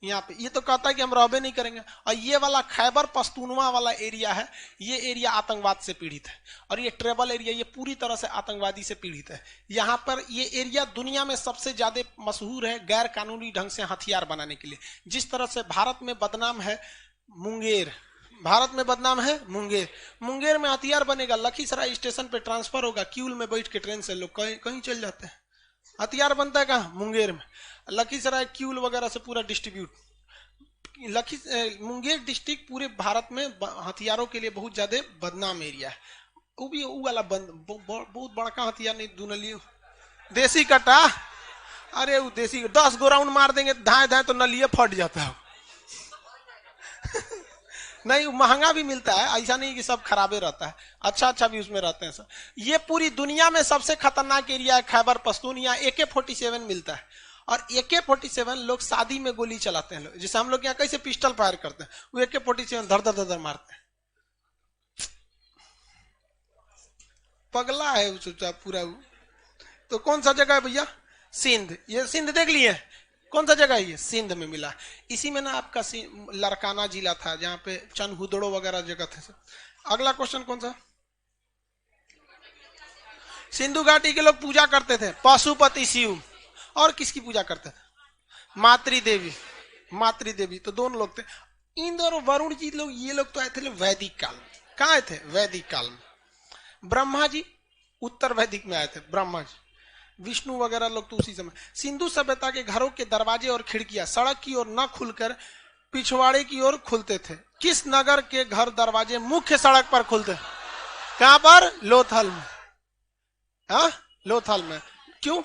यहाँ पे ये तो कहता है कि हम रहबे नहीं करेंगे। और ये वाला खैबर पख्तूनवा वाला एरिया है, ये एरिया आतंकवाद से पीड़ित है, और ये ट्राइबल एरिया ये पूरी तरह से आतंकवादी से पीड़ित है। यहाँ पर ये एरिया दुनिया में सबसे ज्यादा मशहूर है गैर कानूनी ढंग से हथियार बनाने के लिए। जिस तरह से भारत में बदनाम है मुंगेर, भारत में बदनाम है मुंगेर, मुंगेर में हथियार बनेगा, लखीसराय स्टेशन पे ट्रांसफर होगा, क्यूल में बैठ के ट्रेन से लोग कहीं चल जाते हैं। हथियार बनता है कहाँ? मुंगेर में। लखीसराय, क्यूल वगैरह से पूरा डिस्ट्रीब्यूट। मुंगेर डिस्ट्रिक्ट पूरे भारत में हथियारों के लिए बहुत ज्यादा बदनाम एरिया है। वो भी वो वाला बहुत बड़का हथियार नहीं, दुनली देसी कटा। अरे वो देसी 10 गो राउंड मार देंगे धाए धाए तो नलिए फट जाता है। नहीं, महंगा भी मिलता है, ऐसा नहीं कि सब खराबे रहता है, अच्छा भी उसमें रहते हैं सब। ये पूरी दुनिया में सबसे खतरनाक एरिया है खैबर पख्तूनख्वा। AK-47 मिलता है, और AK-47 लोग शादी में गोली चलाते हैं। जैसे हम लोग यहाँ कैसे पिस्टल फायर करते हैं, वो AK-47 धर धर धर मारते हैं। पगला है वो पूरा। तो कौन सा जगह है भैया? सिंध। ये सिंध देख लिए, कौन सा जगह है? ये सिंध में मिला। इसी में ना आपका लड़काना जिला था, जहां पे चंद हुदड़ो वगैरह जगह थे। अगला क्वेश्चन कौन सा? सिंधु घाटी के लोग पूजा करते थे पशुपति शिव, और किसकी पूजा करते थे? मातृदेवी। मातृदेवी तो दोनों लोग थे। इंद्र और वरुण जी लोग, ये लोग तो आए थे वैदिक काल में। कहाँ आए थे? वैदिक काल में। ब्रह्मा जी उत्तर वैदिक में आए थे, ब्रह्मा जी। विष्णु वगैरह लोग तो उसी समय। सिंधु सभ्यता के घरों के दरवाजे और खिड़कियां सड़क की ओर न खुलकर पिछवाड़े की ओर खुलते थे। किस नगर के घर दरवाजे मुख्य सड़क पर खुलते? कहां पर? लोथल में। हाँ, लोथल में। क्यों?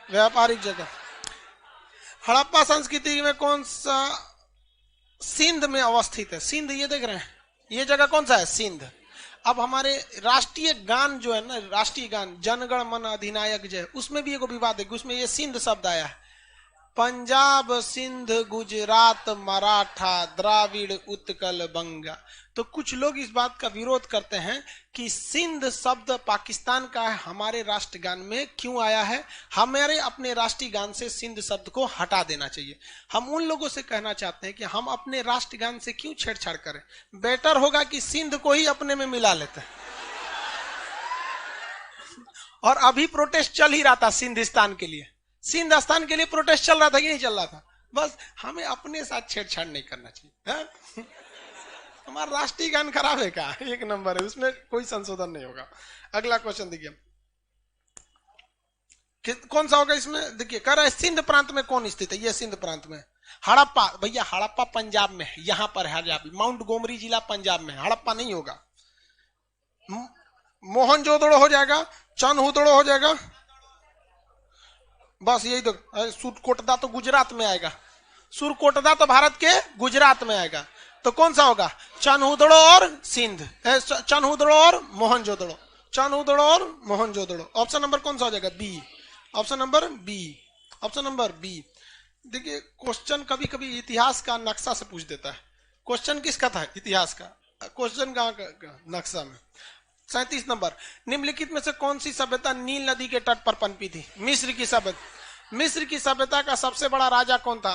व्यापारिक जगह। हड़प्पा संस्कृति में कौन सा सिंध में अवस्थित है? सिंध ये देख रहे हैं, ये जगह कौन सा है? सिंध। अब हमारे राष्ट्रीय गान जो है ना, राष्ट्रीय गान जनगण मन अधिनायक जय, उसमें भी एगो विवाद है, उसमें ये सिंध शब्द आया है। पंजाब, सिंध, गुजरात, मराठा, द्राविड़, उत्कल, बंगा। तो कुछ लोग इस बात का विरोध करते हैं कि सिंध शब्द पाकिस्तान का है, हमारे राष्ट्रगान में क्यों आया है? हमारे अपने राष्ट्रीय गान से सिंध शब्द को हटा देना चाहिए। हम उन लोगों से कहना चाहते हैं कि हम अपने राष्ट्रगान से क्यों छेड़छाड़ करें? बेटर होगा कि सिंध को ही अपने में मिला लेते हैं। और अभी प्रोटेस्ट चल ही रहा था सिंधिस्तान के लिए, सिंध स्थान के लिए प्रोटेस्ट चल रहा था कि नहीं चल रहा था? बस हमें अपने साथ छेड़छाड़ नहीं करना चाहिए। हमारा राष्ट्रीय गान खराब है क्या? एक नंबर है, उसमें कोई संशोधन नहीं होगा। अगला क्वेश्चन देखिए, कौन सा होगा इसमें? देखिए कह रहा है सिंध प्रांत में कौन स्थित है? ये सिंध प्रांत में हड़प्पा। भैया हड़प्पा पंजाब में है, यहां पर है, माउंट गोमरी जिला पंजाब में। हड़प्पा नहीं होगा। मोहनजोदड़ो हो जाएगा, चंद हुदड़ो हो जाएगा, बस यही तो। सुरकोटदा तो गुजरात में आएगा, सुरकोटदा तो भारत के गुजरात में आएगा। तो कौन सा होगा? चनहुदड़ो और सिंध, चनहुदड़ो और मोहनजोदड़ो, चनहुदड़ो और मोहनजोदड़ो। ऑप्शन नंबर कौन सा हो जाएगा? B. Option number B, option number B. देखिए क्वेश्चन कभी कभी इतिहास का नक्शा से पूछ देता है। क्वेश्चन किसका था? इतिहास का। क्वेश्चन कहाँ का? नक्शा में। 37 नंबर, निम्नलिखित में से कौन सी सभ्यता नील नदी के तट पर पनपी थी? मिस्र की सभ्यता। मिस्र की सभ्यता का सबसे बड़ा राजा कौन था?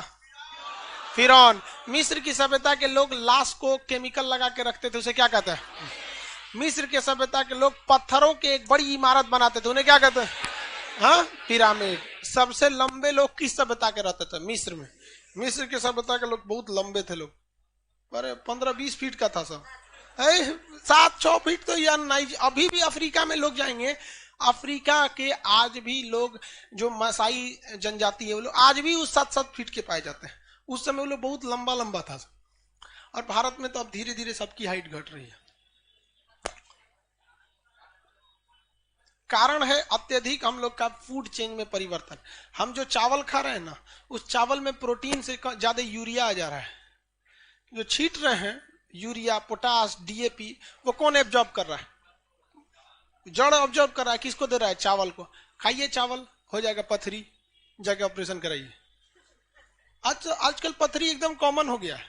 फिरौन। मिस्र की सभ्यता के लोग लाश को केमिकल लगा के रखते थे, उसे क्या कहते हैं? मिस्र के सभ्यता के लोग पत्थरों के एक बड़ी इमारत बनाते थे, उन्हें क्या कहते हैं? हाँ, पिरामिड। सबसे लंबे लोग किस सभ्यता के रहते थे? मिस्र में। मिस्र के सभ्यता के लोग बहुत लंबे थे लोग, अरे 15-20 फीट का था सब। 7-6 फीट तो यार नहीं। अभी भी अफ्रीका में लोग जाएंगे, अफ्रीका के आज भी लोग जो मसाई जनजाति है वो लोग आज भी उस 7-7 फीट के पाए जाते हैं। उस समय वो लोग बहुत लंबा लंबा था। और भारत में तो अब धीरे धीरे सबकी हाइट घट रही है। कारण है अत्यधिक हम लोग का फूड चेंज में परिवर्तन। हम जो चावल खा रहे हैं ना, उस चावल में प्रोटीन से ज्यादा यूरिया आ जा रहा है। जो छीट रहे हैं यूरिया, पोटास, डीएपी, वो कौन एब्जॉर्ब कर रहा है? जड़ ऑब्जर्व कर रहा है। किसको दे रहा है? चावल को। खाइए चावल, हो जाएगा पथरी, जाके ऑपरेशन कराइए। आजकल पथरी एकदम कॉमन हो गया है।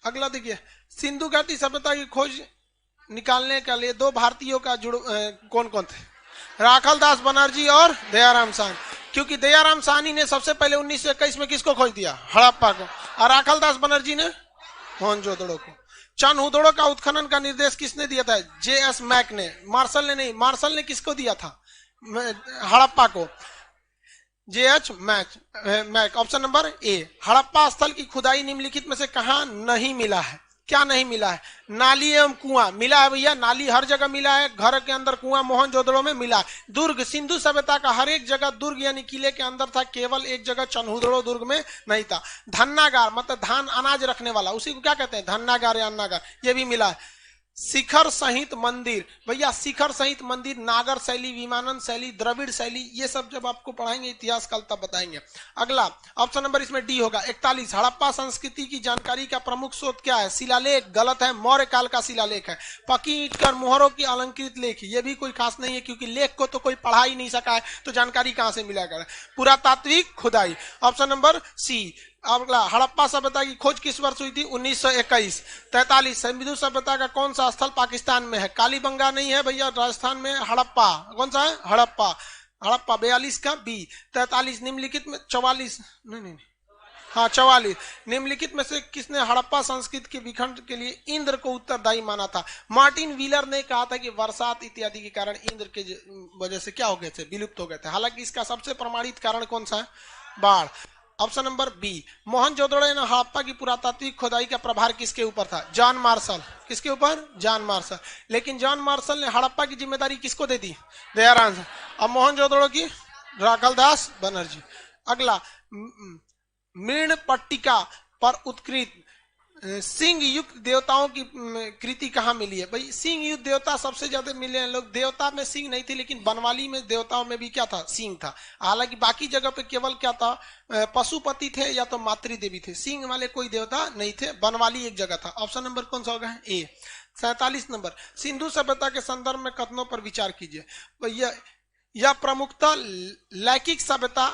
अगला देखिए, सिंधु घाटी सभ्यता की खोज निकालने के लिए 2 भारतीयों का कौन कौन थे? राखाल दास बनर्जी और दयाराम साहनी। क्योंकि दयाराम साहनी ने सबसे पहले 1921 में किसको खोज दिया? हड़प्पा को। और राखाल दास बनर्जी ने मोहनजोदड़ो को। चनहुदड़ो का उत्खनन का निर्देश किसने दिया था? JS मैक ने। मार्शल ने नहीं। मार्शल ने किसको दिया था? हड़प्पा को। JH Mac. Option number A. Harappa स्थल की खुदाई निम्नलिखित में से कहां नहीं मिला है? क्या नहीं मिला है? नाली एवं कुआं मिला है भैया। नाली हर जगह मिला है, घर के अंदर कुआं मोहनजोदड़ो में मिला है। दुर्ग, सिंधु सभ्यता का हर एक जगह दुर्ग यानी किले के अंदर था, केवल एक जगह चनहुदड़ो दुर्ग में नहीं था। धन्नागार मतलब धान अनाज रखने वाला, उसी को क्या कहते हैं? धन्नागार या अन्नागार, ये भी मिला है। शिखर सहित मंदिर, भैया शिखर सहित मंदिर नागर शैली, विमानन शैली, द्रविड़ शैली, ये सब जब आपको पढ़ाएंगे इतिहास काल तब बताएंगे। अगला ऑप्शन नंबर इसमें डी होगा। 41, हड़प्पा संस्कृति की जानकारी का प्रमुख स्रोत क्या है? शिलालेख। गलत है, मौर्य काल का शिलालेख है। पकी ईंट कर मुहरों की अलंकृत लेख, ये भी कोई खास नहीं है, क्योंकि लेख को तो कोई पढ़ा ही नहीं सका है, तो जानकारी कहां से मिला कर? पुरातात्विक खुदाई। Option number C. अगला, हड़प्पा सभ्यता की खोज किस वर्ष हुई थी? 1921। 43, सिंधु सभ्यता का कौन सा स्थल पाकिस्तान में है? कालीबंगा नहीं है भैया, राजस्थान में हड़प्पा। कौन सा है? हड़प्पा। हड़प्पा 42 का बी। 43, निम्नलिखित में 44 नहीं, हाँ 44, निम्नलिखित में से किसने हड़प्पा संस्कृति के विखंड के लिए इंद्र को उत्तरदायी माना था? मार्टिन व्हीलर ने कहा था कि बरसात इत्यादि के कारण इंद्र के वजह से क्या हो गए थे? विलुप्त हो गए थे। हालांकि इसका सबसे प्रमाणित कारण कौन सा है? बाढ़। Option number B. मोहनजोदड़ो ने हड़प्पा की पुरातात्विक खुदाई का प्रभार किसके ऊपर था? John Marshall. किसके ऊपर? John Marshall. लेकिन जॉन मार्शल ने हड़प्पा की जिम्मेदारी किसको दे दी? दयाराम। अब मोहनजोदड़ो की राखाल दास बनर्जी। अगला, मृण पट्टिका पर उत्कृत सिंह युक्त देवताओं की कृति कहाँ मिली है? भाई सिंह युक्त देवता सबसे ज्यादा मिले हैं लोग। देवता में सिंह नहीं थी, लेकिन बनवाली में देवताओं में भी क्या था? सिंह था। हालांकि बाकी जगह पे केवल क्या था? पशुपति थे या तो मातृ देवी थे, सिंह वाले कोई देवता नहीं थे। बनवाली एक जगह था। ऑप्शन नंबर कौन सा होगा? ए। 47 नंबर, सिंधु सभ्यता के संदर्भ में कथनों पर विचार कीजिए। भैया यह प्रमुखता लैकिक सभ्यता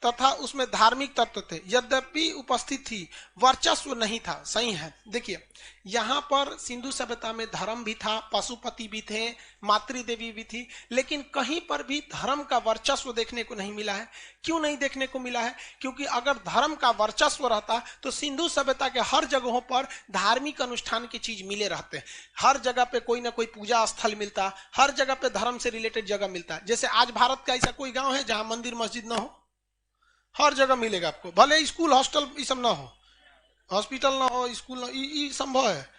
तथा उसमें धार्मिक तत्व थे, यद्यपि उपस्थित थी, वर्चस्व नहीं था। सही है। देखिए यहाँ पर सिंधु सभ्यता में धर्म भी था, पशुपति भी थे, मातृदेवी भी थी, लेकिन कहीं पर भी धर्म का वर्चस्व देखने को नहीं मिला है। क्यों नहीं देखने को मिला है? क्योंकि अगर धर्म का वर्चस्व रहता तो सिंधु सभ्यता के हर जगहों पर धार्मिक अनुष्ठान की चीज मिले रहते। हर जगह पे कोई ना कोई पूजा स्थल मिलता, हर जगह पे धर्म से रिलेटेड जगह मिलता। जैसे आज भारत का ऐसा कोई गाँव है जहाँ मंदिर मस्जिद ना हो? हर जगह मिलेगा आपको, भले स्कूल हॉस्टल ये सब ना हो, हॉस्पिटल ना हो, स्कूल ना, ये संभव है,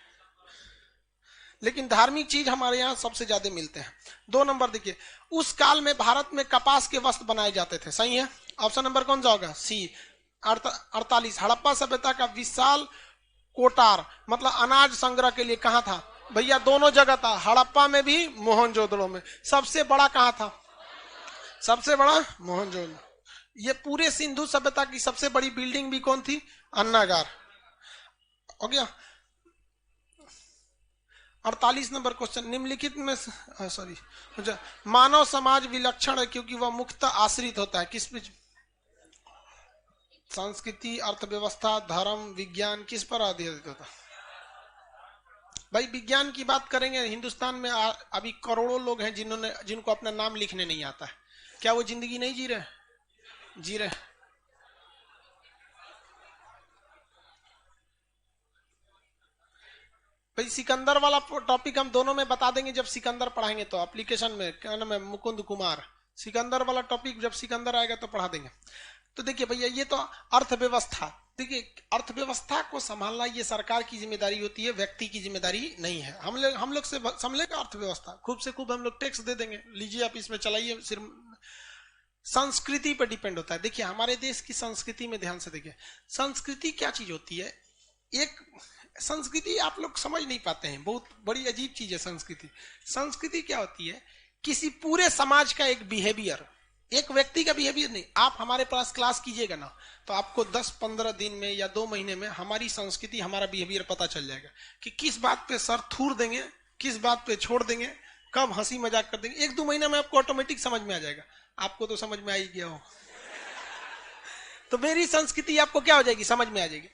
लेकिन धार्मिक चीज हमारे यहाँ सबसे ज्यादा मिलते हैं। 2 नंबर देखिए, उस काल में भारत में कपास के वस्त्र बनाए जाते थे। सही है। ऑप्शन नंबर कौन सा होगा? सी। 48, हड़प्पा सभ्यता का विशाल कोटार मतलब अनाज संग्रह के लिए कहाँ था? भैया दोनों जगह था, हड़प्पा में भी, मोहनजोदड़ो में। सबसे बड़ा कहाँ था? सबसे बड़ा मोहनजोदड़ो। ये पूरे सिंधु सभ्यता की सबसे बड़ी बिल्डिंग भी कौन थी? अन्नागार। हो गया। 48 नंबर क्वेश्चन, निम्नलिखित में सॉरी, मानव समाज विलक्षण है क्योंकि वह मुख्यतः आश्रित होता है किस पे? संस्कृति, अर्थव्यवस्था, धर्म, विज्ञान, किस पर आधारित होता है? भाई विज्ञान की बात करेंगे, हिंदुस्तान में अभी करोड़ों लोग हैं जिनको अपना नाम लिखने नहीं आता है। क्या वो जिंदगी नहीं जी रहे? जी रहे। भाई सिकंदर वाला टॉपिक हम दोनों में बता देंगे जब सिकंदर पढ़ाएंगे, तो एप्लीकेशन में क्या नाम है, मुकुंद कुमार, सिकंदर वाला टॉपिक जब सिकंदर आएगा तो पढ़ा देंगे। तो देखिए भैया, ये तो अर्थव्यवस्था, देखिए अर्थव्यवस्था को संभालना ये सरकार की जिम्मेदारी होती है, व्यक्ति की जिम्मेदारी नहीं है। हम लोग से संभलेगा अर्थव्यवस्था, खूब से खूब हम लोग टैक्स दे देंगे, लीजिए आप इसमें चलाइए। सिर्फ संस्कृति पर डिपेंड होता है। देखिए हमारे देश की संस्कृति में ध्यान से देखिए, संस्कृति क्या चीज होती है? एक संस्कृति आप लोग समझ नहीं पाते हैं, बहुत बड़ी अजीब चीज है संस्कृति। संस्कृति क्या होती है? किसी पूरे समाज का एक बिहेवियर, एक व्यक्ति का बिहेवियर नहीं। आप हमारे पास क्लास कीजिएगा ना, तो आपको 10-15 दिन में या 2 महीने में हमारी संस्कृति, हमारा बिहेवियर पता चल जाएगा कि किस बात पे सर थूर देंगे, किस बात पे छोड़ देंगे, कब हंसी मजाक कर देंगे। 1-2 महीना में आपको ऑटोमेटिक समझ में आ जाएगा। आपको तो समझ में आ ही गया हो। तो मेरी संस्कृति आपको क्या हो जाएगी? समझ में आ जाएगी।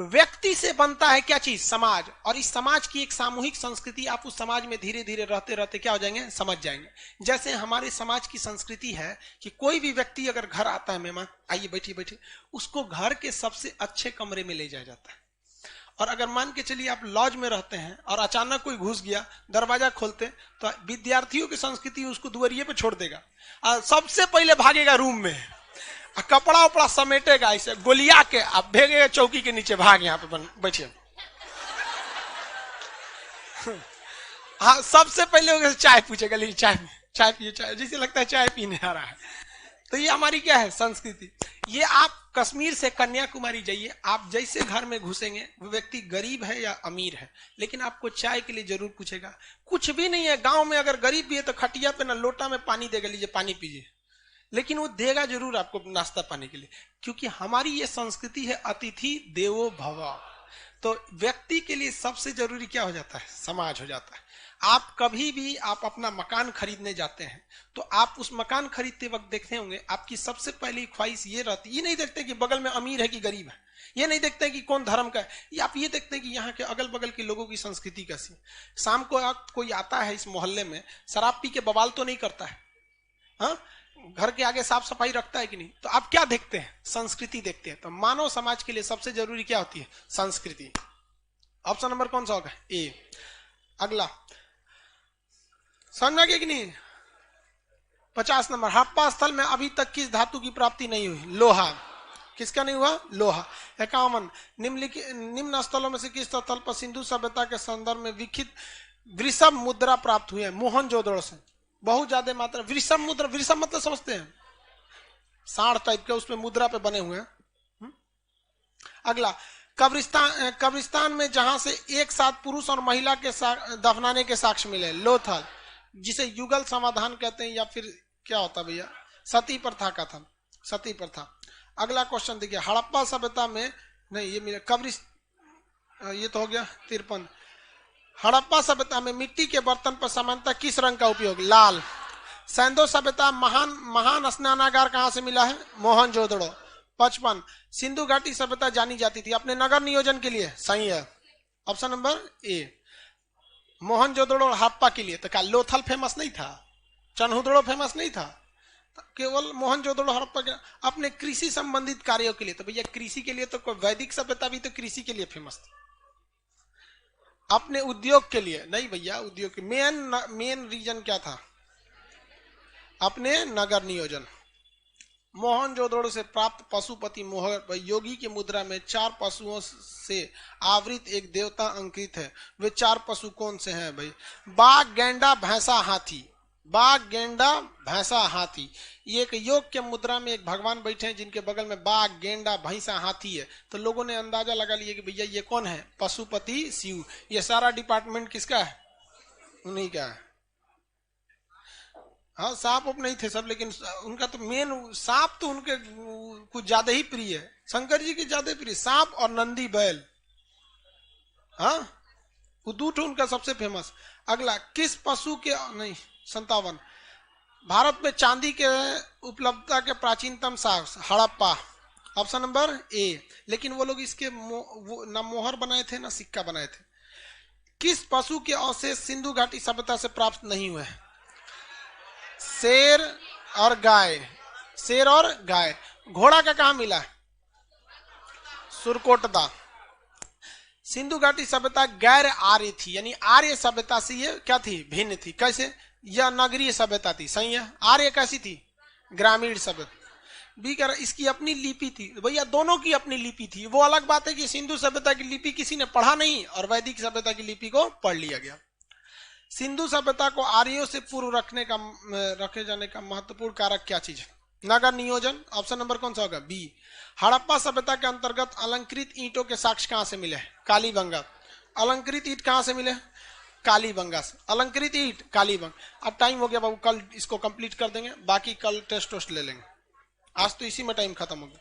व्यक्ति से बनता है क्या चीज? समाज। और इस समाज की एक सामूहिक संस्कृति, आप उस समाज में धीरे धीरे रहते रहते क्या हो जाएंगे? समझ जाएंगे। जैसे हमारे समाज की संस्कृति है कि कोई भी व्यक्ति अगर घर आता है, मेहमान आइए बैठिए बैठिए, उसको घर के सबसे अच्छे कमरे में ले जाया जाता है। और अगर मान के चलिए आप लॉज में रहते हैं और अचानक कोई घुस गया, दरवाजा खोलते, तो विद्यार्थियों की संस्कृति उसको दुआरिये पे छोड़ देगा और सबसे पहले भागेगा रूम में, कपड़ा उपड़ा समेटेगा, ऐसे गोलिया के आप भेगेगा चौकी के नीचे, भाग यहाँ पे बैठिए। हाँ, सबसे पहले चाय पूछेगा, लीजिए चाय पिए, चाय, जैसे लगता है चाय पीने आ रहा है। तो ये हमारी क्या है? संस्कृति। ये आप कश्मीर से कन्याकुमारी जाइए, आप जैसे घर में घुसेंगे, वो व्यक्ति गरीब है या अमीर है, लेकिन आपको चाय के लिए जरूर पूछेगा। कुछ भी नहीं है गांव में, अगर गरीब भी है तो खटिया पे ना लोटा में पानी देगा, लीजिए पानी पीजिए, लेकिन वो देगा जरूर आपको नाश्ता पानी के लिए, क्योंकि हमारी ये संस्कृति है अतिथि देवो भव। तो व्यक्ति के लिए सबसे जरूरी क्या हो जाता है? समाज हो जाता है। आप कभी भी आप अपना मकान खरीदने जाते हैं, तो आप उस मकान खरीदते वक्त देखते होंगे, आपकी सबसे पहली ख्वाहिश ये रहती, ये नहीं देखते कि बगल में अमीर है कि गरीब है, ये नहीं देखते कि कौन धर्म का है, ये आप ये देखते हैं कि यहाँ के अगल बगल के लोगों की संस्कृति कैसी है। शाम को कोई आता है इस मोहल्ले में, शराब पी के बवाल तो नहीं करता है, हाँ, घर के आगे साफ सफाई रखता है कि नहीं? तो आप क्या देखते हैं? संस्कृति देखते हैं। तो मानव समाज के लिए सबसे जरूरी क्या होती है? संस्कृति। ऑप्शन नंबर कौन सा होगा? ए। अगला समझ गए कि नहीं? 50 नंबर, हड़प्पा स्थल में अभी तक किस धातु की प्राप्ति नहीं हुई? लोहा। किसका नहीं हुआ? लोहा। 51, निम्न स्थलों में से किस स्थल पर सिंधु सभ्यता के संदर्भ में विकसित वृषभ मुद्रा प्राप्त हुई है? मोहनजोदड़ो से बहुत ज्यादा मात्रा। वृषभ मुद्रा, वृषभ मतलब समझते हैं? सांड टाइप के, उसमें मुद्रा पे बने हुए हैं। अगला, कब्रिस्तान में जहां से एक साथ पुरुष और महिला के दफनाने के साक्ष्य मिले, लोथल, जिसे युगल समाधान कहते हैं, या फिर क्या होता भैया? सती प्रथा का था, सती प्रथा। अगला क्वेश्चन देखिए, हड़प्पा सभ्यता में नहीं, ये मिले ये तो हो गया 53। हड़प्पा सभ्यता में मिट्टी के बर्तन पर सामान्यतः किस रंग का उपयोग? लाल। सैंधो सभ्यता महान स्नानागार कहां से मिला है? मोहनजोदड़ो। 55, सिंधु घाटी सभ्यता जानी जाती थी अपने नगर नियोजन के लिए, सही है, ऑप्शन नंबर ए, मोहनजोदड़ो और हड़प्पा के लिए। तो क्या लोथल फेमस नहीं था? चन्हुदड़ो फेमस नहीं था? केवल मोहनजोदड़ो हड़प्पा के अपने कृषि संबंधित कार्यों के लिए। तो भैया कृषि के लिए तो वैदिक सभ्यता भी तो कृषि के लिए फेमस थी, अपने उद्योग के लिए नहीं भैया। उद्योग के मेन रीजन क्या था? अपने नगर नियोजन। मोहनजोदड़ो से प्राप्त पशुपति मोहर योगी की मुद्रा में 4 पशुओं से आवृत एक देवता अंकित है। वे 4 पशु कौन से हैं भाई? बाघ, गेंडा, भैंसा, हाथी। बाघ, गेंडा, भैंसा, हाथी। ये एक योग के मुद्रा में एक भगवान बैठे हैं जिनके बगल में बाघ, गेंडा, भैंसा, हाथी है। तो लोगों ने अंदाजा लगा लिया कि भैया ये कौन है? पशुपति शिव। ये सारा डिपार्टमेंट किसका है? उन्हीं का है। हाँ सांप उप नहीं थे सब, लेकिन उनका तो मेन सांप तो उनके कुछ ज्यादा ही प्रिय है, शंकर जी के ज्यादा प्रिय सांप और नंदी बैल। हाँ वो दूठ उनका सबसे फेमस। अगला, किस पशु के नहीं 57, भारत में चांदी के उपलब्धता के प्राचीनतम साक्ष्य हड़प्पा, ऑप्शन नंबर ए। लेकिन वो लोग इसके वो ना मोहर बनाए थे ना सिक्का बनाए थे। किस पशु के अवशेष सिंधु घाटी सभ्यता से प्राप्त नहीं हुए? शेर और गाय, शेर और गाय। घोड़ा का कहां मिला? सुरकोटदा। सिंधु घाटी सभ्यता गैर आर्य थी, यानी आर्य सभ्यता से ये क्या थी? भिन्न थी। कैसे? यह नगरीय सभ्यता थी, सही है। आर्य कैसी थी? ग्रामीण सभ्यता। बी कह रहा इसकी अपनी लिपि थी। भैया दोनों की अपनी लिपि थी। वो अलग बात है कि सिंधु सभ्यता की लिपि किसी ने पढ़ा नहीं और वैदिक सभ्यता की लिपि को पढ़ लिया गया। सिंधु सभ्यता को आर्यों से पूर्व रखे जाने का महत्वपूर्ण कारक क्या चीज है? नगर नियोजन। ऑप्शन नंबर कौन सा होगा? बी। हड़प्पा सभ्यता के अंतर्गत अलंकृत ईंटों के साक्ष्य कहां से मिले? कालीबंगा। अलंकृत ईंट कहां से मिले? कालीबंगा से। अलंकृत ईंट कालीबंग। अब टाइम हो गया बाबू, कल इसको कंप्लीट कर देंगे, बाकी कल टेस्ट ले लेंगे। आज तो इसी में टाइम खत्म हो गया।